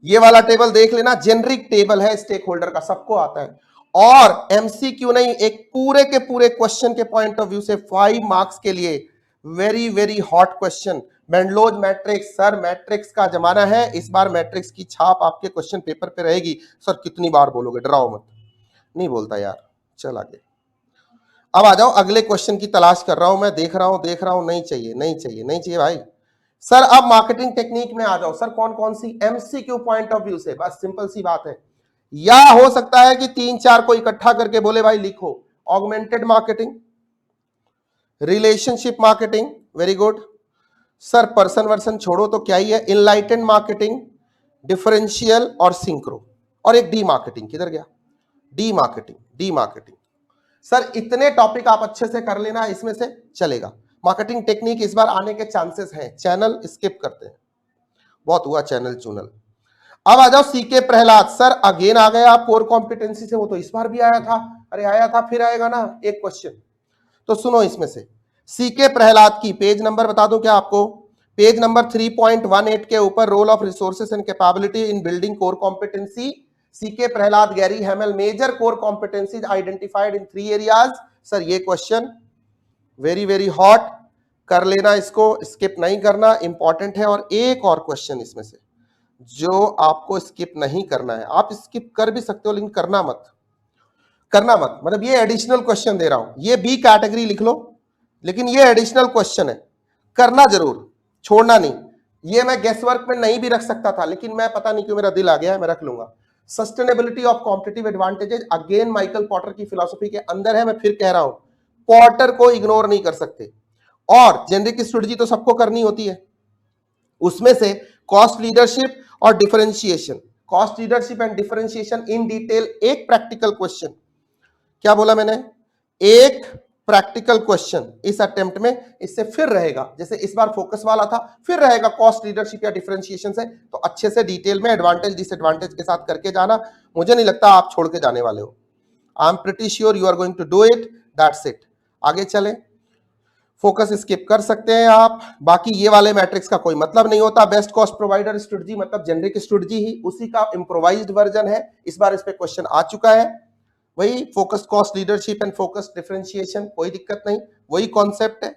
ये वाला टेबल देख लेना, जेनरिक टेबल है स्टेक होल्डर का, सबको आता है। और एमसीक्यू नहीं, एक पूरे के पूरे क्वेश्चन के पॉइंट ऑफ व्यू से 5 मार्क्स के लिए very very hot question, Mendelow's matrix. Sir matrix का जमाना है, इस बार मैट्रिक्स की छाप आपके क्वेश्चन पेपर पे रहेगी। सर कितनी बार बोलोगे, डराओ मत, नहीं बोलता यार, चल आगे। अब आ जाओ अगले क्वेश्चन की तलाश कर रहा हूं मैं, देख रहा हूं, नहीं चाहिए भाई। सर अब मार्केटिंग टेक्निक में आ जाओ। सर कौन कौन सी, एमसीक्यू पॉइंट ऑफ व्यू से, बस सिंपल सी बात है। या हो सकता है कि 3-4 को इकट्ठा करके बोले भाई लिखो, augmented marketing, relationship marketing, very good. Sir person version छोड़ो तो क्या ही है, इनलाइटेंड मार्केटिंग, डिफरेंशियल और सिंक्रो, और एक डी मार्केटिंग, किधर गया, डी मार्केटिंग। सर इतने टॉपिक आप अच्छे से कर लेना, इसमें से चलेगा। मार्केटिंग टेक्निक इस बार आने के चांसेस हैं, चैनल स्किप करते हैं, बहुत हुआ चैनल चुनल। अब आ जाओ सीके प्रहलाद। सर अगेन आ गए आप कोर कॉम्पिटेंसी से, वो तो इस बार भी आया था, अरे आया था फिर आएगा ना एक क्वेश्चन। तो सुनो इसमें से सीके प्रहलाद की पेज नंबर बता दूं क्या आपको, पेज नंबर 3.18 के ऊपर role of resources and capability in building core competency, CK Prahalad Gary Hamel, major core competencies identified in 3 areas. Sir ये क्वेश्चन वेरी वेरी हॉट, कर लेना, इसको स्किप नहीं करना, इंपॉर्टेंट है। और एक और क्वेश्चन इसमें से जो आपको स्किप नहीं करना है, आप स्किप कर भी सकते हो लेकिन करना मत, मतलब ये एडिशनल क्वेश्चन दे रहा हूं, ये बी कैटेगरी लिख लो, लेकिन ये एडिशनल क्वेश्चन है, करना जरूर, छोड़ना नहीं। ये मैं गेस वर्क में नहीं भी रख सकता था, लेकिन मैं पता नहीं क्यों मेरा दिल आ गया है, मैं रख लूंगा। Sustainability of competitive advantages, again Michael Potter की फिलॉसफी के अंदर है, मैं फिर कह रहा हूं, पॉटर को इग्नोर नहीं कर सकते। और जेनरिक स्ट्रेटजी तो सबको करनी होती है, उसमें से कॉस्ट लीडरशिप और differentiation, cost leadership and differentiation in detail, एक प्रैक्टिकल क्वेश्चन, क्या बोला मैंने, एक प्रैक्टिकल क्वेश्चन इस अटेम्प्ट में, इससे फिर रहेगा, जैसे इस बार फोकस वाला था, फिर रहेगा कॉस्ट लीडरशिप या डिफरेंशिएशन से। तो अच्छे से डिटेल में एडवांटेज डिसएडवांटेज के साथ करके जाना, मुझे नहीं लगता आप छोड़ के जाने वाले हो, I am pretty sure you are going to do it, that's it. आगे चले, फोकस स्किप कर सकते हैं आप। बाकी ये वाले मैट्रिक्स का कोई मतलब नहीं होता। बेस्ट कॉस्ट प्रोवाइडर स्ट्रेटजी मतलब जेनरिक स्ट्रेटजी ही, उसी का इम्प्रोवाइज्ड वर्जन है। इस बार इस पे क्वेश्चन आ चुका है। वही focus cost leadership and focus differentiation, कोई दिक्कत नहीं, वही कॉन्सेप्ट है।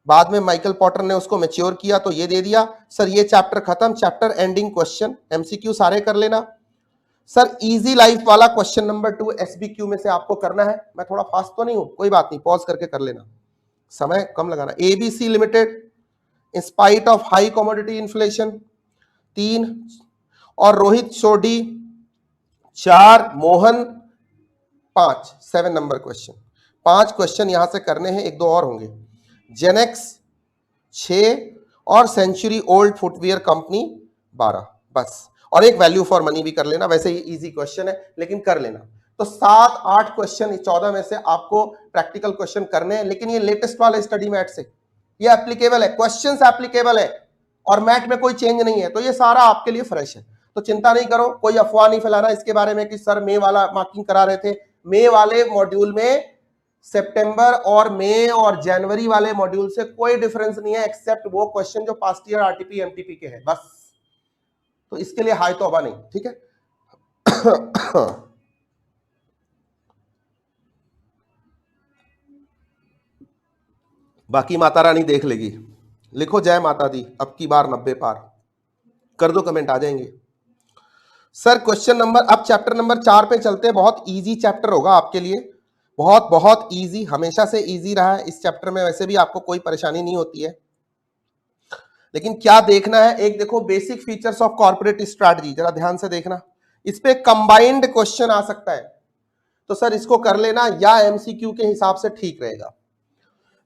बाद में माइकल पॉटर ने उसको मैच्योर किया तो ये दे दिया। सर ये चैप्टर खत्म, चैप्टर एंडिंग क्वेश्चन एमसीक्यू सारे कर लेना। सर इजी लाइफ वाला क्वेश्चन नंबर 2 एसबीक्यू में से आपको करना है। मैं थोड़ा फास्ट तो नहीं हूं, कोई बात नहीं, पॉज करके कर लेना, समय कम लगाना। ABC limited in spite of high commodity inflation 3, और रोहित सोडी 4, मोहन 5, 7 नंबर क्वेश्चन। 5 क्वेश्चन यहां से करने हैं, 1-2 और होंगे। जेनेक्स 6 और सेंचुरी ओल्ड फुटवियर कंपनी 12, बस। और एक वैल्यू फॉर मनी भी कर लेना, वैसे ही इजी क्वेश्चन है लेकिन कर लेना। तो 7-8 क्वेश्चन 14 में से आपको प्रैक्टिकल क्वेश्चन करने हैं, लेकिन ये लेटेस्ट वाले स्टडी मैट से ये एप्लीकेबल है, क्वेश्चंस एप्लीकेबल है और मैट में कोई चेंज नहीं है, तो ये सारा आपके लिए फ्रेश है। तो चिंता नहीं करो, कोई अफवाह नहीं फैलाना इसके बारे में कि सर मई वाला मार्किंग करा रहे थे। मई वाले मॉड्यूल में सितंबर और मई और जनवरी वाले मॉड्यूल से कोई डिफरेंस नहीं है, एक्सेप्ट वो क्वेश्चन जो पास्ट ईयर आरटीपी एमटीपी के हैं, बस। तो इसके लिए हाई तौबा नहीं, ठीक है। बाकी माता रानी देख लेगी। लिखो जय माता दी, अब की बार 90 पार कर दो, कमेंट आ जाएंगे। सर क्वेश्चन नंबर, अब चैप्टर नंबर 4 पे चलते हैं। बहुत इजी चैप्टर होगा आपके लिए, बहुत बहुत इजी, हमेशा से इजी रहा है। इस चैप्टर में वैसे भी आपको कोई परेशानी नहीं होती है, लेकिन क्या देखना है, एक देखो basic features of corporate strategy, जरा ध्यान से देखना। इस पे कंबाइंड क्वेश्चन आ सकता है, तो सर इसको कर लेना, या एमसीक्यू के हिसाब से ठीक रहेगा।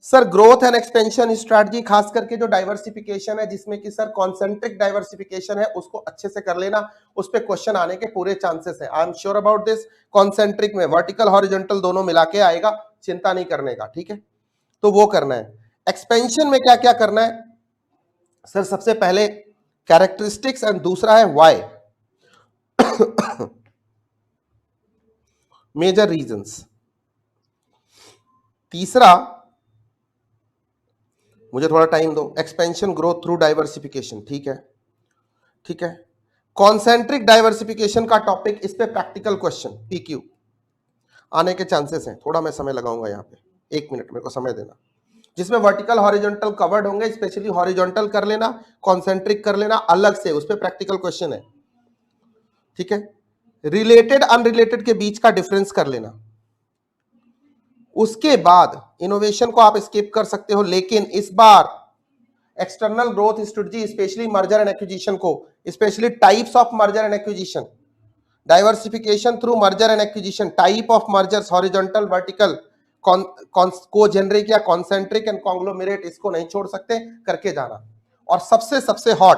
Sir growth and expansion strategy, खास करके जो डाइवर्सिफिकेशन है, जिसमें कि सर कॉन्सेंट्रिक डाइवर्सिफिकेशन है, उसको अच्छे से कर लेना, उस पे क्वेश्चन आने के पूरे चांसेस हैं। I am sure about this. Concentric में वर्टिकल हॉरिजॉन्टल दोनों मिला के आएगा, चिंता नहीं करने का, ठीक है। तो वो करना है। एक्सपेंशन में क्या क्या करना है सर, सबसे पहले कैरेक्टरिस्टिक्स एंड दूसरा है व्हाई, मेजर रीजंस। तीसरा, मुझे थोड़ा टाइम दो, एक्सपेंशन ग्रोथ थ्रू डाइवर्सिफिकेशन, ठीक है, ठीक है। कॉन्सेंट्रिक डाइवर्सिफिकेशन का टॉपिक, इस पे प्रैक्टिकल क्वेश्चन पीक्यू आने के चांसेस हैं। थोड़ा मैं समय लगाऊंगा यहाँ पे, 1 मिनट मेरे को समय देना, जिसमें वर्टिकल हॉरिजॉन्टल कवर्ड होंगे। स्पेशली हॉरिजॉन्टल कर लेना, कॉन्सेंट्रिक कर लेना अलग से, उस पे प्रैक्टिकल क्वेश्चन है, ठीक है। रिलेटेड अनरिलेटेड के बीच का डिफरेंस कर लेना। उसके बाद इनोवेशन को आप स्किप कर सकते हो, लेकिन इस बार external growth strategy, specially merger and acquisition को, specially types of merger and acquisition, diversification through merger and acquisition, type of mergers, horizontal, vertical, congeneric या कॉन्सेंट्रिक एंड कॉन्ग्लोमेरेट, इसको नहीं छोड़ सकते, करके जाना। और सबसे सबसे hot,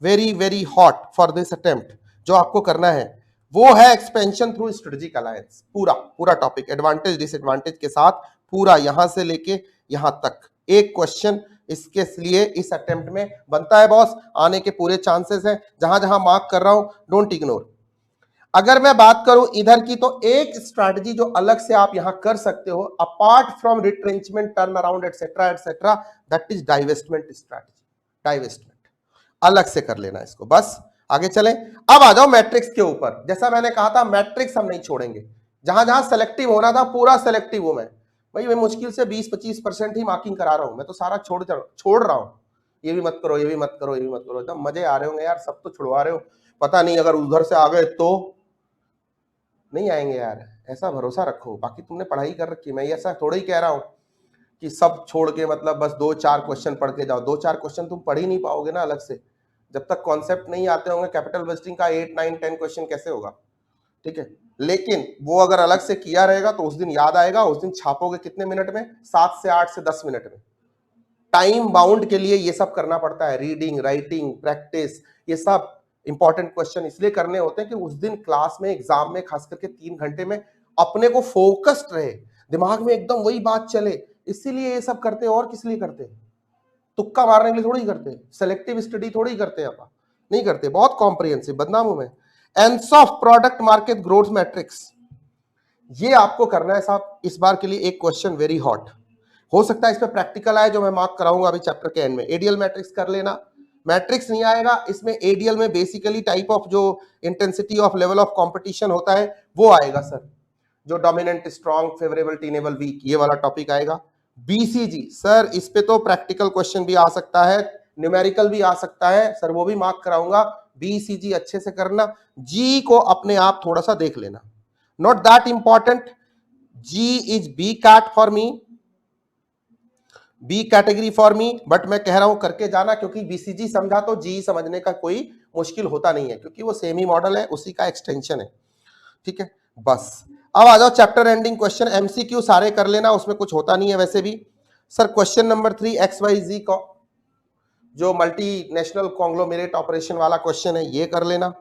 very very hot for this attempt जो आपको करना है, वो है एक्सपेंशन थ्रू स्ट्रेटेजिक अलायंस। पूरा पूरा टॉपिक एडवांटेज डिसएडवांटेज के साथ, पूरा यहां से लेके यहां तक एक क्वेश्चन इसके लिए इस अटेम्प्ट में बनता है बॉस, आने के पूरे चांसेस हैं। जहां जहां मार्क कर रहा हूं, डोंट इग्नोर। अगर मैं बात करूं इधर की, तो एक स्ट्रैटेजी जो अलग से आप यहां कर सकते हो, apart from retrenchment, turn around etcetera etcetera, that is divestment strategy. Divestment अलग से कर लेना इसको, बस। आगे चलें, अब आ जाओ मैट्रिक्स के ऊपर। जैसा मैंने कहा था, मैट्रिक्स हम नहीं छोड़ेंगे, जहां जहां सेलेक्टिव होना था पूरा सेलेक्टिव हूं मैं भाई। मैं मुश्किल से 20-25% ही मार्किंग करा रहा हूं, मैं तो सारा छोड़ रहा हूं। ये भी मत करो, ये भी मत करो, ये भी मत करो, एकदम मजे आ रहे होंगे यार, सब तो छुड़वा रहे हो। पता नहीं अगर उधर से आ गए तो नहीं आएंगे यार, ऐसा भरोसा रखो। बाकी तुमने पढ़ाई कर रखी, मैं ऐसा थोड़ा ही कह रहा हूं कि सब छोड़ के मतलब बस 2-4 क्वेश्चन पढ़ के जाओ। 2-4 क्वेश्चन तुम पढ़ ही नहीं पाओगे ना अलग से, जब तक कॉन्सेप्ट नहीं आते होंगे। कैपिटल बजटिंग का 8, 9, 10 क्वेश्चन कैसे होगा, ठीक है। लेकिन वो अगर अलग से किया रहेगा तो उस दिन याद आएगा, उस दिन छापोगे कितने मिनट में, 7 से 8 से 10 मिनट में। टाइम बाउंड के लिए ये सब करना पड़ता है, रीडिंग, राइटिंग, प्रैक्टिस, ये सब इंपॉर्टेंट क्वेश्चन इसलिए करने होते हैं कि उस दिन क्लास में, एग्जाम में, खास करके 3 घंटे में अपने को फोकस्ड रहे, दिमाग में एकदम वही बात चले, इसीलिए ये सब करते हैं। और किस लिए करते हैं, तुक्का मारने के लिए थोड़ी करते हैं, सेलेक्टिव स्टडी थोड़ी करते हैं अपन, नहीं करते। बहुत कॉम्प्रिहेंसिव, बदनाम हूं मैं। Ansoff product market growth matrix, ये आपको करना है साहब। इस बार के लिए एक क्वेश्चन वेरी हॉट, हो सकता है इस पे प्रैक्टिकल आए जो मैं मार्क कराऊंगा अभी चैप्टर के एंड में। एडीएल मैट्रिक्स कर लेना, मैट्रिक्स नहीं आएगा इसमें, एडीएल में बेसिकली टाइप ऑफ जो intensity of level of competition होता है वो आएगा सर, जो डोमिनेंट, स्ट्रॉन्ग, फेवरेबल, टीनेबल, वीक, ये वाला टॉपिक आएगा। बीसीजी सर इस पे तो प्रैक्टिकल क्वेश्चन भी आ सकता है, न्यूमेरिकल भी आ सकता है सर, वो भी मार्क कराऊंगा। बीसीजी अच्छे से करना, जी को अपने आप थोड़ा सा देख लेना, not that important. G is B cat for me, B category for me, but मैं कह रहा हूं करके जाना, क्योंकि बीसीजी समझा तो जी समझने का कोई मुश्किल होता नहीं है, क्योंकि वो सेम ही मॉडल है, उसी का एक्सटेंशन है। ठीक है, बस अब आ जाओ चैप्टर एंडिंग क्वेश्चन, एमसीक्यू सारे कर लेना, उसमें कुछ होता नहीं है वैसे भी। सर क्वेश्चन नंबर 3 XYZ को जो मल्टीनेशनल कॉन्ग्लोमेरेट ऑपरेशन वाला क्वेश्चन है ये कर लेना।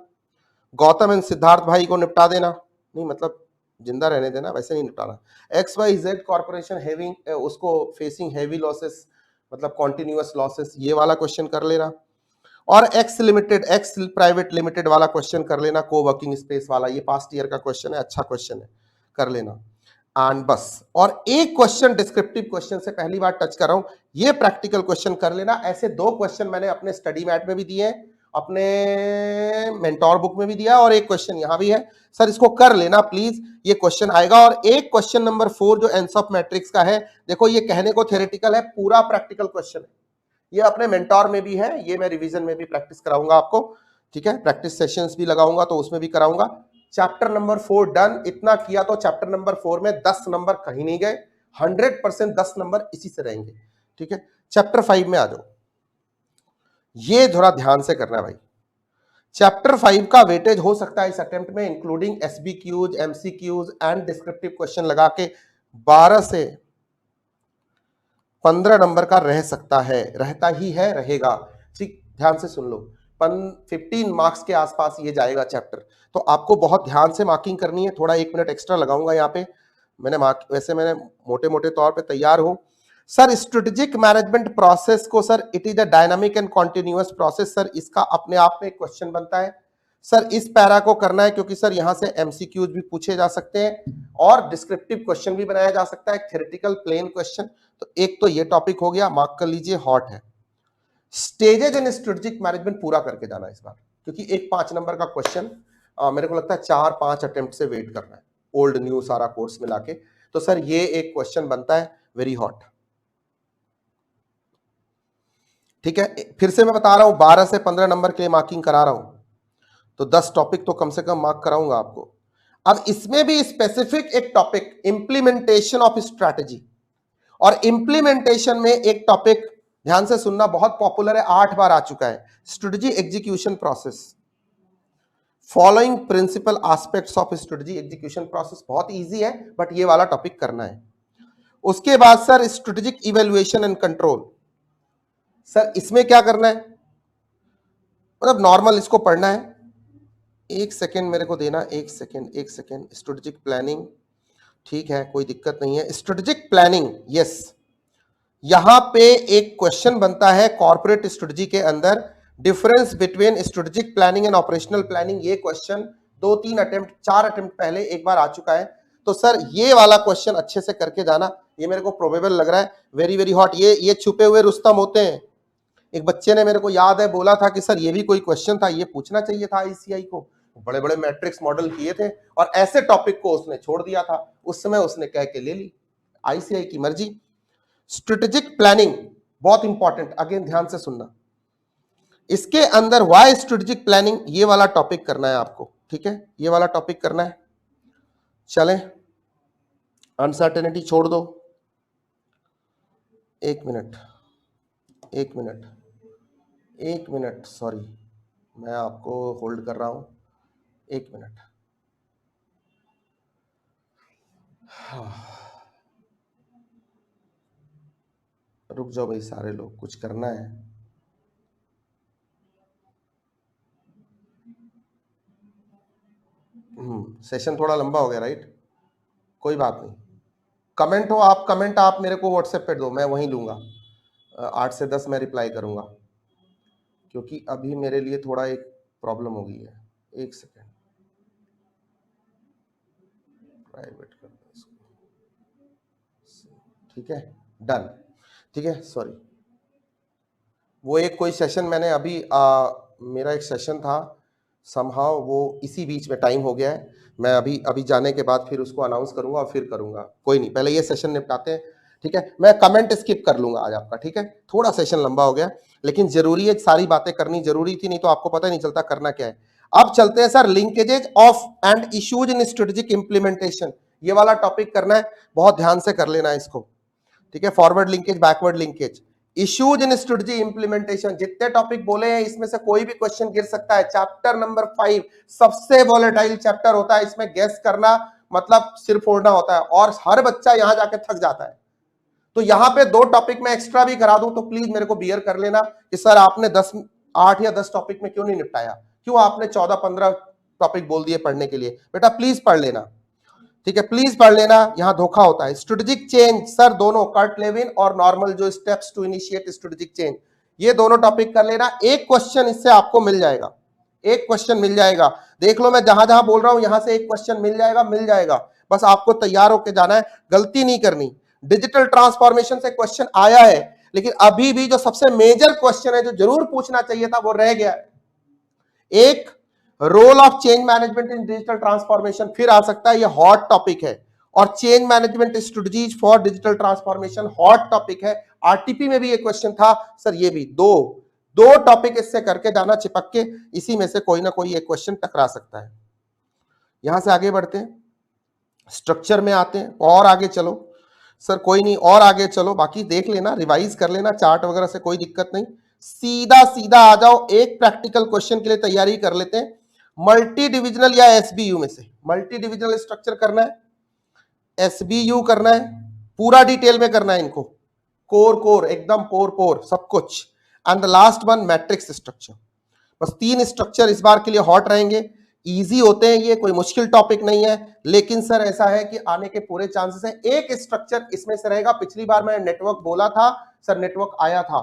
गौतम एंड सिद्धार्थ भाई को निपटा देना, नहीं मतलब जिंदा रहने देना, वैसे नहीं निपटाना। XYZ कॉर्पोरेशन हैविंग, उसको फेसिंग हैवी लॉसेस, मतलब कॉन्टिन्यूअस लॉसेस, ये वाला क्वेश्चन कर लेना। और x limited, x private limited वाला क्वेश्चन कर लेना, को वर्किंग स्पेस वाला, ये पास्ट ईयर का क्वेश्चन है, अच्छा क्वेश्चन है, कर लेना। एंड बस, और एक क्वेश्चन डिस्क्रिप्टिव क्वेश्चन से पहली बार टच कर रहा हूं, ये प्रैक्टिकल क्वेश्चन कर लेना। ऐसे 2 क्वेश्चन मैंने अपने स्टडी मैट में भी दिए हैं, अपने मेंटोर बुक में भी दिया, और एक क्वेश्चन यहां भी है सर, इसको कर लेना प्लीज, ये क्वेश्चन आएगा। और एक क्वेश्चन नंबर 4 जो एंस ऑफ मैट्रिक्स का है, देखो ये कहने को थ्योरेटिकल है, पूरा प्रैक्टिकल क्वेश्चन है, ये अपने मेंटोर में भी है, ये मैं रिवीजन में भी प्रैक्टिस कराऊंगा आपको। ठीक है, प्रैक्टिस सेशंस भी लगाऊंगा तो उसमें भी कराऊंगा। चैप्टर नंबर 4 डन, इतना किया तो चैप्टर नंबर 4 में 10 नंबर कहीं नहीं गए, 100% 10 नंबर इसी से रहेंगे। ठीक है, चैप्टर 5 में आ जाओ, ये थोड़ा ध्यान से करना है भाई। चैप्टर 5 का वेटेज हो सकता है इस अटेम्प्ट में, including SBQs, MCQs and descriptive question लगा के 12 से 15 नंबर का रह सकता है, रहता ही है, रहेगा। ठीक, ध्यान से सुन लो, 15 मार्क्स के आसपास ये जाएगा चैप्टर, तो आपको बहुत ध्यान से मार्किंग करनी है। थोड़ा 1 मिनट एक्स्ट्रा लगाऊंगा यहाँ पे, मैंने मार्क, वैसे मैंने मोटे मोटे तौर पे तैयार हूं। सर स्ट्रेटेजिक मैनेजमेंट प्रोसेस को sir, it is a dynamic and continuous process, sir इसका अपने आप में एक क्वेश्चन बनता है सर, इस पैरा को करना है, क्योंकि सर यहां से एमसीक्यूज भी पूछे जा सकते हैं और डिस्क्रिप्टिव क्वेश्चन भी बनाया जा सकता है, थ्योरेटिकल प्लेन क्वेश्चन। तो एक तो ये टॉपिक हो गया, मार्क कर लीजिए, हॉट है। स्टेजेस इन स्ट्रेटेजिक मैनेजमेंट पूरा करके जाना इस बार, क्योंकि एक 5 नंबर का क्वेश्चन मेरे को लगता है 4-5 अटेम्प्ट से वेट करना है, ओल्ड न्यू सारा कोर्स मिला के। तो सर ये एक क्वेश्चन बनता है, वेरी हॉट। ठीक है, फिर से मैं बता रहा हूं, 12 से 15 नंबर के लिए मार्किंग करा रहा हूं, तो 10 टॉपिक तो कम से कम मार्क कराऊंगा आपको। अब इसमें भी स्पेसिफिक एक टॉपिक, इंप्लीमेंटेशन ऑफ स्ट्रैटेजी, और इंप्लीमेंटेशन में एक टॉपिक ध्यान से सुनना, बहुत पॉपुलर है, 8 बार आ चुका है, strategy execution process, following principal aspects of strategy execution process. बहुत इजी है, बट ये वाला टॉपिक करना है। उसके बाद sir strategic evaluation and control, sir इसमें क्या करना है, मतलब नॉर्मल इसको पढ़ना है। एक सेकेंड मेरे को देना, एक सेकेंड। स्ट्रेटेजिक प्लानिंग, ठीक है, कोई दिक्कत नहीं है। स्ट्रेटेजिक प्लानिंग, यस, यहां पे एक क्वेश्चन बनता है कॉर्पोरेट स्ट्रेटजी के अंदर, difference between strategic planning and operational planning. ये क्वेश्चन 2-3 अटेम्प्ट, 4 अटेम्प्ट पहले एक बार आ चुका है, तो सर ये वाला क्वेश्चन अच्छे से करके जाना, ये मेरे को प्रोबेबल लग रहा है, वेरी वेरी हॉट। ये छुपे हुए रुस्तम होते हैं। एक बच्चे ने मेरे को याद है बोला था कि सर ये भी कोई क्वेश्चन था, ये पूछना चाहिए था आईसीआई को, बड़े बड़े मैट्रिक्स मॉडल किए थे और ऐसे टॉपिक को उसने छोड़ दिया था, उस समय उसने कह के ले ली, आईसीआई की मर्जी। स्ट्रेटेजिक प्लानिंग बहुत इंपॉर्टेंट, अगेन ध्यान से सुनना, इसके अंदर वाई स्ट्रेटेजिक प्लानिंग, ये वाला टॉपिक करना है आपको। ठीक है, ये वाला टॉपिक करना है। चलें, अनसर्टेनिटी छोड़ दो, एक मिनट, सॉरी, मैं आपको होल्ड कर रहा हूं, एक मिनट। रुक जाओ भाई, सारे लोग, कुछ करना है। सेशन थोड़ा लंबा हो गया, राइट, कोई बात नहीं। कमेंट हो आप, कमेंट आप मेरे को व्हाट्सएप पे दो, मैं वहीं लूंगा, 8 से 10 मैं रिप्लाई करूंगा, क्योंकि अभी मेरे लिए थोड़ा एक प्रॉब्लम हो गई है। एक सेकेंड, प्राइवेट कर दो इसको, ठीक है। डन, ठीक है। सॉरी, वो एक कोई सेशन मैंने अभी मेरा एक सेशन था, समहाउ वो इसी बीच में टाइम हो गया है। मैं अभी अभी जाने के बाद फिर उसको अनाउंस करूंगा और फिर करूंगा। कोई नहीं, पहले ये सेशन निपटाते हैं, ठीक है। मैं कमेंट स्किप कर लूंगा आज आपका, ठीक है। थोड़ा सेशन लंबा हो गया, लेकिन जरूरी है, सारी बातें करनी जरूरी थी, नहीं तो आपको पता नहीं चलता करना क्या है। अब चलते हैं sir, linkages of and issues in strategic implementation, ये वाला टॉपिक करना है, बहुत ध्यान से कर लेना है इसको, ठीक है। Forward linkage, backward linkage, issues in strategy implementation, जितने टॉपिक बोले हैं इसमें से कोई भी क्वेश्चन गिर सकता है। चैप्टर नंबर 5 सबसे वॉलेटाइल चैप्टर होता है, इसमें गेस करना मतलब सिर फोड़ना होता है, और हर बच्चा यहां जाके थक जाता है। तो यहां पे 2 टॉपिक में एक्स्ट्रा भी करा दूं तो प्लीज मेरे को बियर कर लेना कि सर आपने 8 या 10 टॉपिक में क्यों नहीं निपटाया, क्यों आपने 14-15 टॉपिक बोल दिए पढ़ने के लिए। बेटा प्लीज पढ़ लेना, ठीक है, प्लीज पढ़ लेना, यहां धोखा होता है। स्ट्रेटेजिक चेंज सर दोनों, कर्ट लेविन और नॉर्मल जो steps to initiate strategic change, ये दोनों टॉपिक कर लेना। एक क्वेश्चन इससे आपको मिल जाएगा, एक क्वेश्चन मिल जाएगा। देख लो मैं जहां जहां बोल रहा हूं यहां से एक क्वेश्चन मिल जाएगा, मिल जाएगा, बस आपको तैयार होकर जाना है, गलती नहीं करनी। डिजिटल ट्रांसफॉर्मेशन से क्वेश्चन आया है, लेकिन अभी भी जो सबसे मेजर क्वेश्चन है जो जरूर पूछना चाहिए था वो रह गया है। एक, role of change management in digital transformation फिर आ सकता है, ये हॉट टॉपिक है, और change management strategies for digital transformation hot topic है। आरटीपी में भी ये क्वेश्चन था सर, ये भी दो टॉपिक इससे करके जाना चिपक के, इसी में से कोई ना कोई एक क्वेश्चन टकरा सकता है। यहां से आगे बढ़ते हैं, स्ट्रक्चर में आते हैं, और आगे चलो सर, कोई नहीं और आगे चलो, बाकी देख लेना, रिवाइज कर लेना, चार्ट वगैरह से कोई दिक्कत नहीं, सीधा सीधा आ जाओ। एक प्रैक्टिकल क्वेश्चन के लिए तैयारी कर लेते हैं, मल्टी डिविजनल या एसबीयू में से। मल्टी डिविजनल स्ट्रक्चर करना है, एसबीयू करना है, पूरा डिटेल में करना है इनको, कोर एकदम पोर सब कुछ, and the last one matrix structure. बस 3 स्ट्रक्चर इस बार के लिए हॉट रहेंगे, इजी होते हैं, ये कोई मुश्किल टॉपिक नहीं है, लेकिन सर ऐसा है कि आने के पूरे चांसेस हैं। एक स्ट्रक्चर इसमें से रहेगा, पिछली बार मैंने नेटवर्क बोला था सर, नेटवर्क आया था,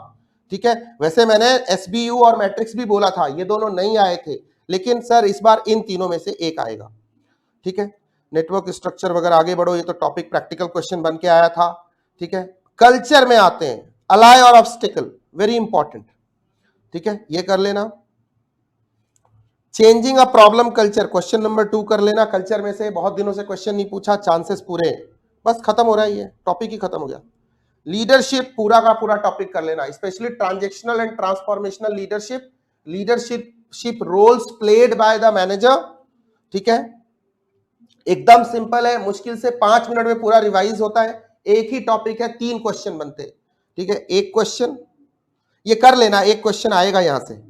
ठीक है। वैसे मैंने एसबीयू और मैट्रिक्स भी बोला था, ये दोनों नहीं आए थे, लेकिन सर इस बार इन तीनों में से एक आएगा, ठीक है। नेटवर्क स्ट्रक्चर वगैरह आगे बढ़ो, ये तो टॉपिक प्रैक्टिकल क्वेश्चन बन के आया था, ठीक है। कल्चर में आते हैं, अलाय और ऑब्स्टिकल, वेरी इंपॉर्टेंट, ठीक है, ये कर लेना। Changing a problem culture, question number 2 कर लेना। कल्चर में से बहुत दिनों से क्वेश्चन नहीं पूछा, चांसेस पूरे, बस खत्म हो रहा है, ये टॉपिक ही खत्म हो गया। लीडरशिप पूरा का पूरा टॉपिक कर लेना, specially transactional and transformational leadership, leadership roles played by the manager, ठीक है। एकदम सिंपल है, मुश्किल से 5 मिनट में पूरा रिवाइज होता है, एक ही टॉपिक है, 3 क्वेश्चन बनते हैं, ठीक है। एक क्वेश्चन ये कर लेना, एक क्वेश्चन आएगा यहां से,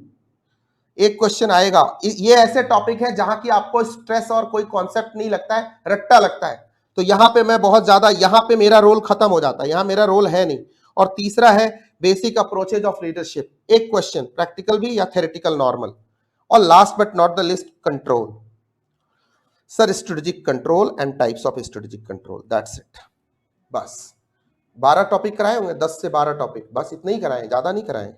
एक क्वेश्चन आएगा। ये ऐसे टॉपिक है जहां की आपको स्ट्रेस और कोई कॉन्सेप्ट नहीं लगता है, रट्टा लगता है, तो यहां पे मैं बहुत ज्यादा, यहां पे मेरा रोल खत्म हो जाता है, यहां मेरा रोल है नहीं। और तीसरा है बेसिक अप्रोचेज ऑफ लीडरशिप, एक क्वेश्चन प्रैक्टिकल भी या थ्योरेटिकल नॉर्मल। और last but not the list, control sir, strategic control and types of strategic control, that's it. बस 12 टॉपिक कराए होंगे, 10 से 12 टॉपिक, बस इतने ही कराए, ज्यादा नहीं कराए।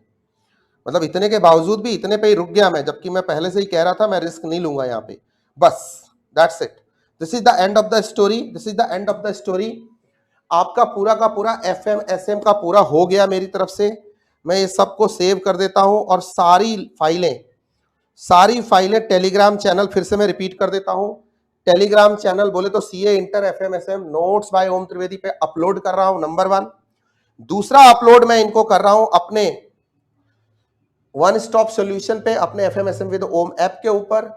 मतलब इतने के बावजूद भी इतने पे ही रुक गया मैं, जबकि मैं पहले से ही कह रहा था मैं रिस्क नहीं लूंगा यहाँ पे। बस that's it, this is the end of the story, this is the end of the story. आपका पूरा का पूरा FM SM का पूरा हो गया मेरी तरफ से। मैं ये सबको सेव कर देता हूं, और सारी फाइलें टेलीग्राम चैनल, फिर से मैं रिपीट कर देता हूं, टेलीग्राम चैनल बोले तो CA inter FM SM notes by Om Trivedi पे अपलोड कर रहा हूं, नंबर 1। दूसरा अपलोड मैं इनको कर रहा हूं अपने वन स्टॉप सॉल्यूशन पे, अपने FM SM with Om app के ऊपर।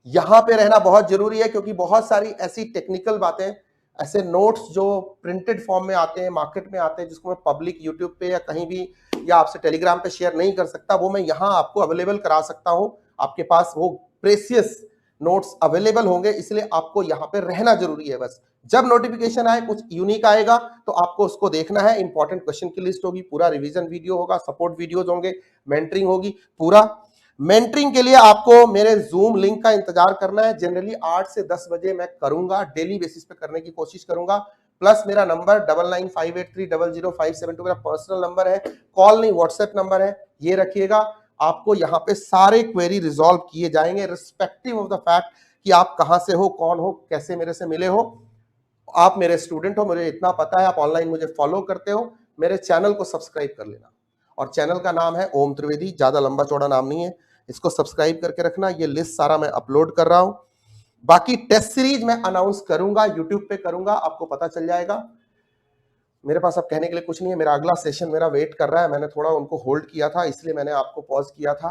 यहां पे रहना बहुत जरूरी है, क्योंकि बहुत सारी ऐसी टेक्निकल बातें, ऐसे नोट्स जो प्रिंटेड फॉर्म में आते हैं, मार्केट में आते हैं, जिसको मैं पब्लिक यूट्यूब पे या कहीं भी या आपसे टेलीग्राम पे शेयर नहीं कर सकता, वो मैं यहां आपको अवेलेबल करा सकता हूं। आपके पास वो प्रेशियस नोट्स अवेलेबल होंगे, इसलिए आपको यहां पे रहना जरूरी है। बस जब नोटिफिकेशन आए, कुछ यूनिक आएगा तो आपको उसको देखना है, इंपॉर्टेंट क्वेश्चन की लिस्ट होगी, पूरा रिवीजन वीडियो होगा, सपोर्ट वीडियोज होंगे, मेंटरिंग होगी पूरा। मेंटरिंग के लिए आपको मेरे जूम लिंक का इंतजार करना है, जनरली 8 से 10 बजे मैं करूंगा, डेली बेसिस पे करने की कोशिश करूंगा। प्लस मेरा नंबर 9958300572 मेरा पर्सनल नंबर है, कॉल नहीं व्हाट्सएप नंबर है, ये रखिएगा। आपको यहाँ पे सारे क्वेरी रिजॉल्व किए जाएंगे, रिस्पेक्टिव ऑफ द फैक्ट कि आप कहां से हो, कौन हो, कैसे मेरे से मिले हो। आप मेरे स्टूडेंट हो, मुझे इतना पता है, आप ऑनलाइन मुझे फॉलो करते हो, मेरे चैनल को सब्सक्राइब कर लेना। और चैनल का नाम है ओम त्रिवेदी, ज्यादा लंबा चौड़ा नाम नहीं है, इसको सब्सक्राइब करके रखना। ये लिस्ट सारा मैं अपलोड कर रहा हूं। बाकी टेस्ट सीरीज मैं अनाउंस करूंगा, यूट्यूब पे करूंगा, आपको पता चल जाएगा। मेरे पास अब कहने के लिए कुछ नहीं है, मेरा अगला सेशन मेरा वेट कर रहा है, मैंने थोड़ा उनको होल्ड किया था, इसलिए मैंने आपको पॉज किया था।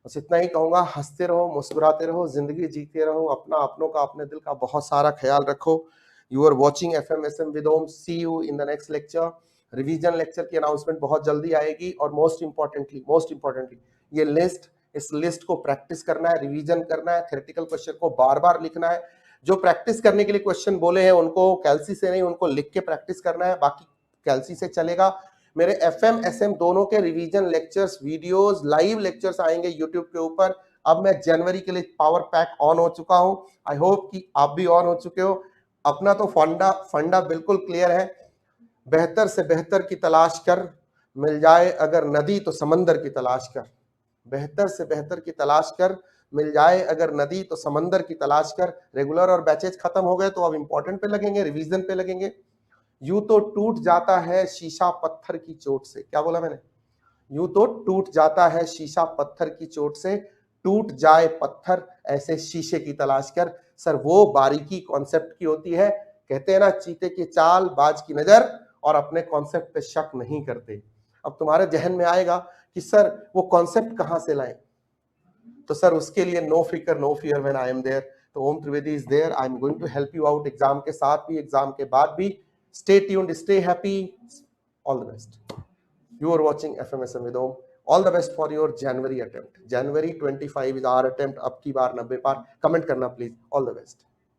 बस इतना ही कहूंगा, हंसते रहो, मुस्कुराते रहो, जिंदगी जीते रहो, अपना, अपनों का, अपने दिल का बहुत सारा ख्याल रखो। You are watching FMSM with Om, see you in the next lecture. Revision lecture की अनाउंसमेंट बहुत जल्दी आएगी, और मोस्ट इंपॉर्टेंटली ये लिस्ट, इस लिस्ट को प्रैक्टिस करना है, रिवीजन करना है, थ्योरेटिकल क्वेश्चन को बार बार लिखना है। जो प्रैक्टिस करने के लिए क्वेश्चन बोले हैं उनको कैलसी से नहीं, उनको लिख के प्रैक्टिस करना है, बाकी कैलसी से चलेगा। मेरे FMSM दोनों के revision lectures, videos, live lectures आएंगे यूट्यूब के ऊपर। अब मैं जनवरी के लिए पावर पैक ऑन हो चुका हूं, आई होप कि आप भी ऑन हो चुके हो। अपना तो फंडा बिल्कुल क्लियर है। बेहतर से बेहतर की तलाश कर, मिल जाए अगर नदी तो समंदर की तलाश कर। बेहतर से बेहतर की तलाश कर, मिल जाए अगर नदी तो समंदर की तलाश कर। रेगुलर और बैचेज खत्म हो गए तो अब इंपॉर्टेंट पे लगेंगे, रिवीजन पे लगेंगे। यूं तो टूट जाता है शीशा पत्थर की चोट से, क्या बोला मैंने? यूं तो टूट जाता है शीशा पत्थर की चोट से, टूट जाए पत्थर ऐसे शीशे की तलाश कर। सर वो बारीकी कॉन्सेप्ट की होती है, कहते हैं ना, चीते की चाल बाज की नजर, और अपने कॉन्सेप्ट पे शक नहीं करते। अब तुम्हारे जहन में आएगा कि सर वो कॉन्सेप्ट कहां से लाएं, तो सर उसके लिए नो फिकर no fear when I am there. तो Om Trivedi is there, I am going to help you out, exam के साथ भी, एग्जाम के बाद भी। Stay tuned, stay happy, all the best. You are watching FMSM with Om. All the best for your January attempt. January 25 is our attempt. अब की बार 90 पार। Comment करना please. All the best.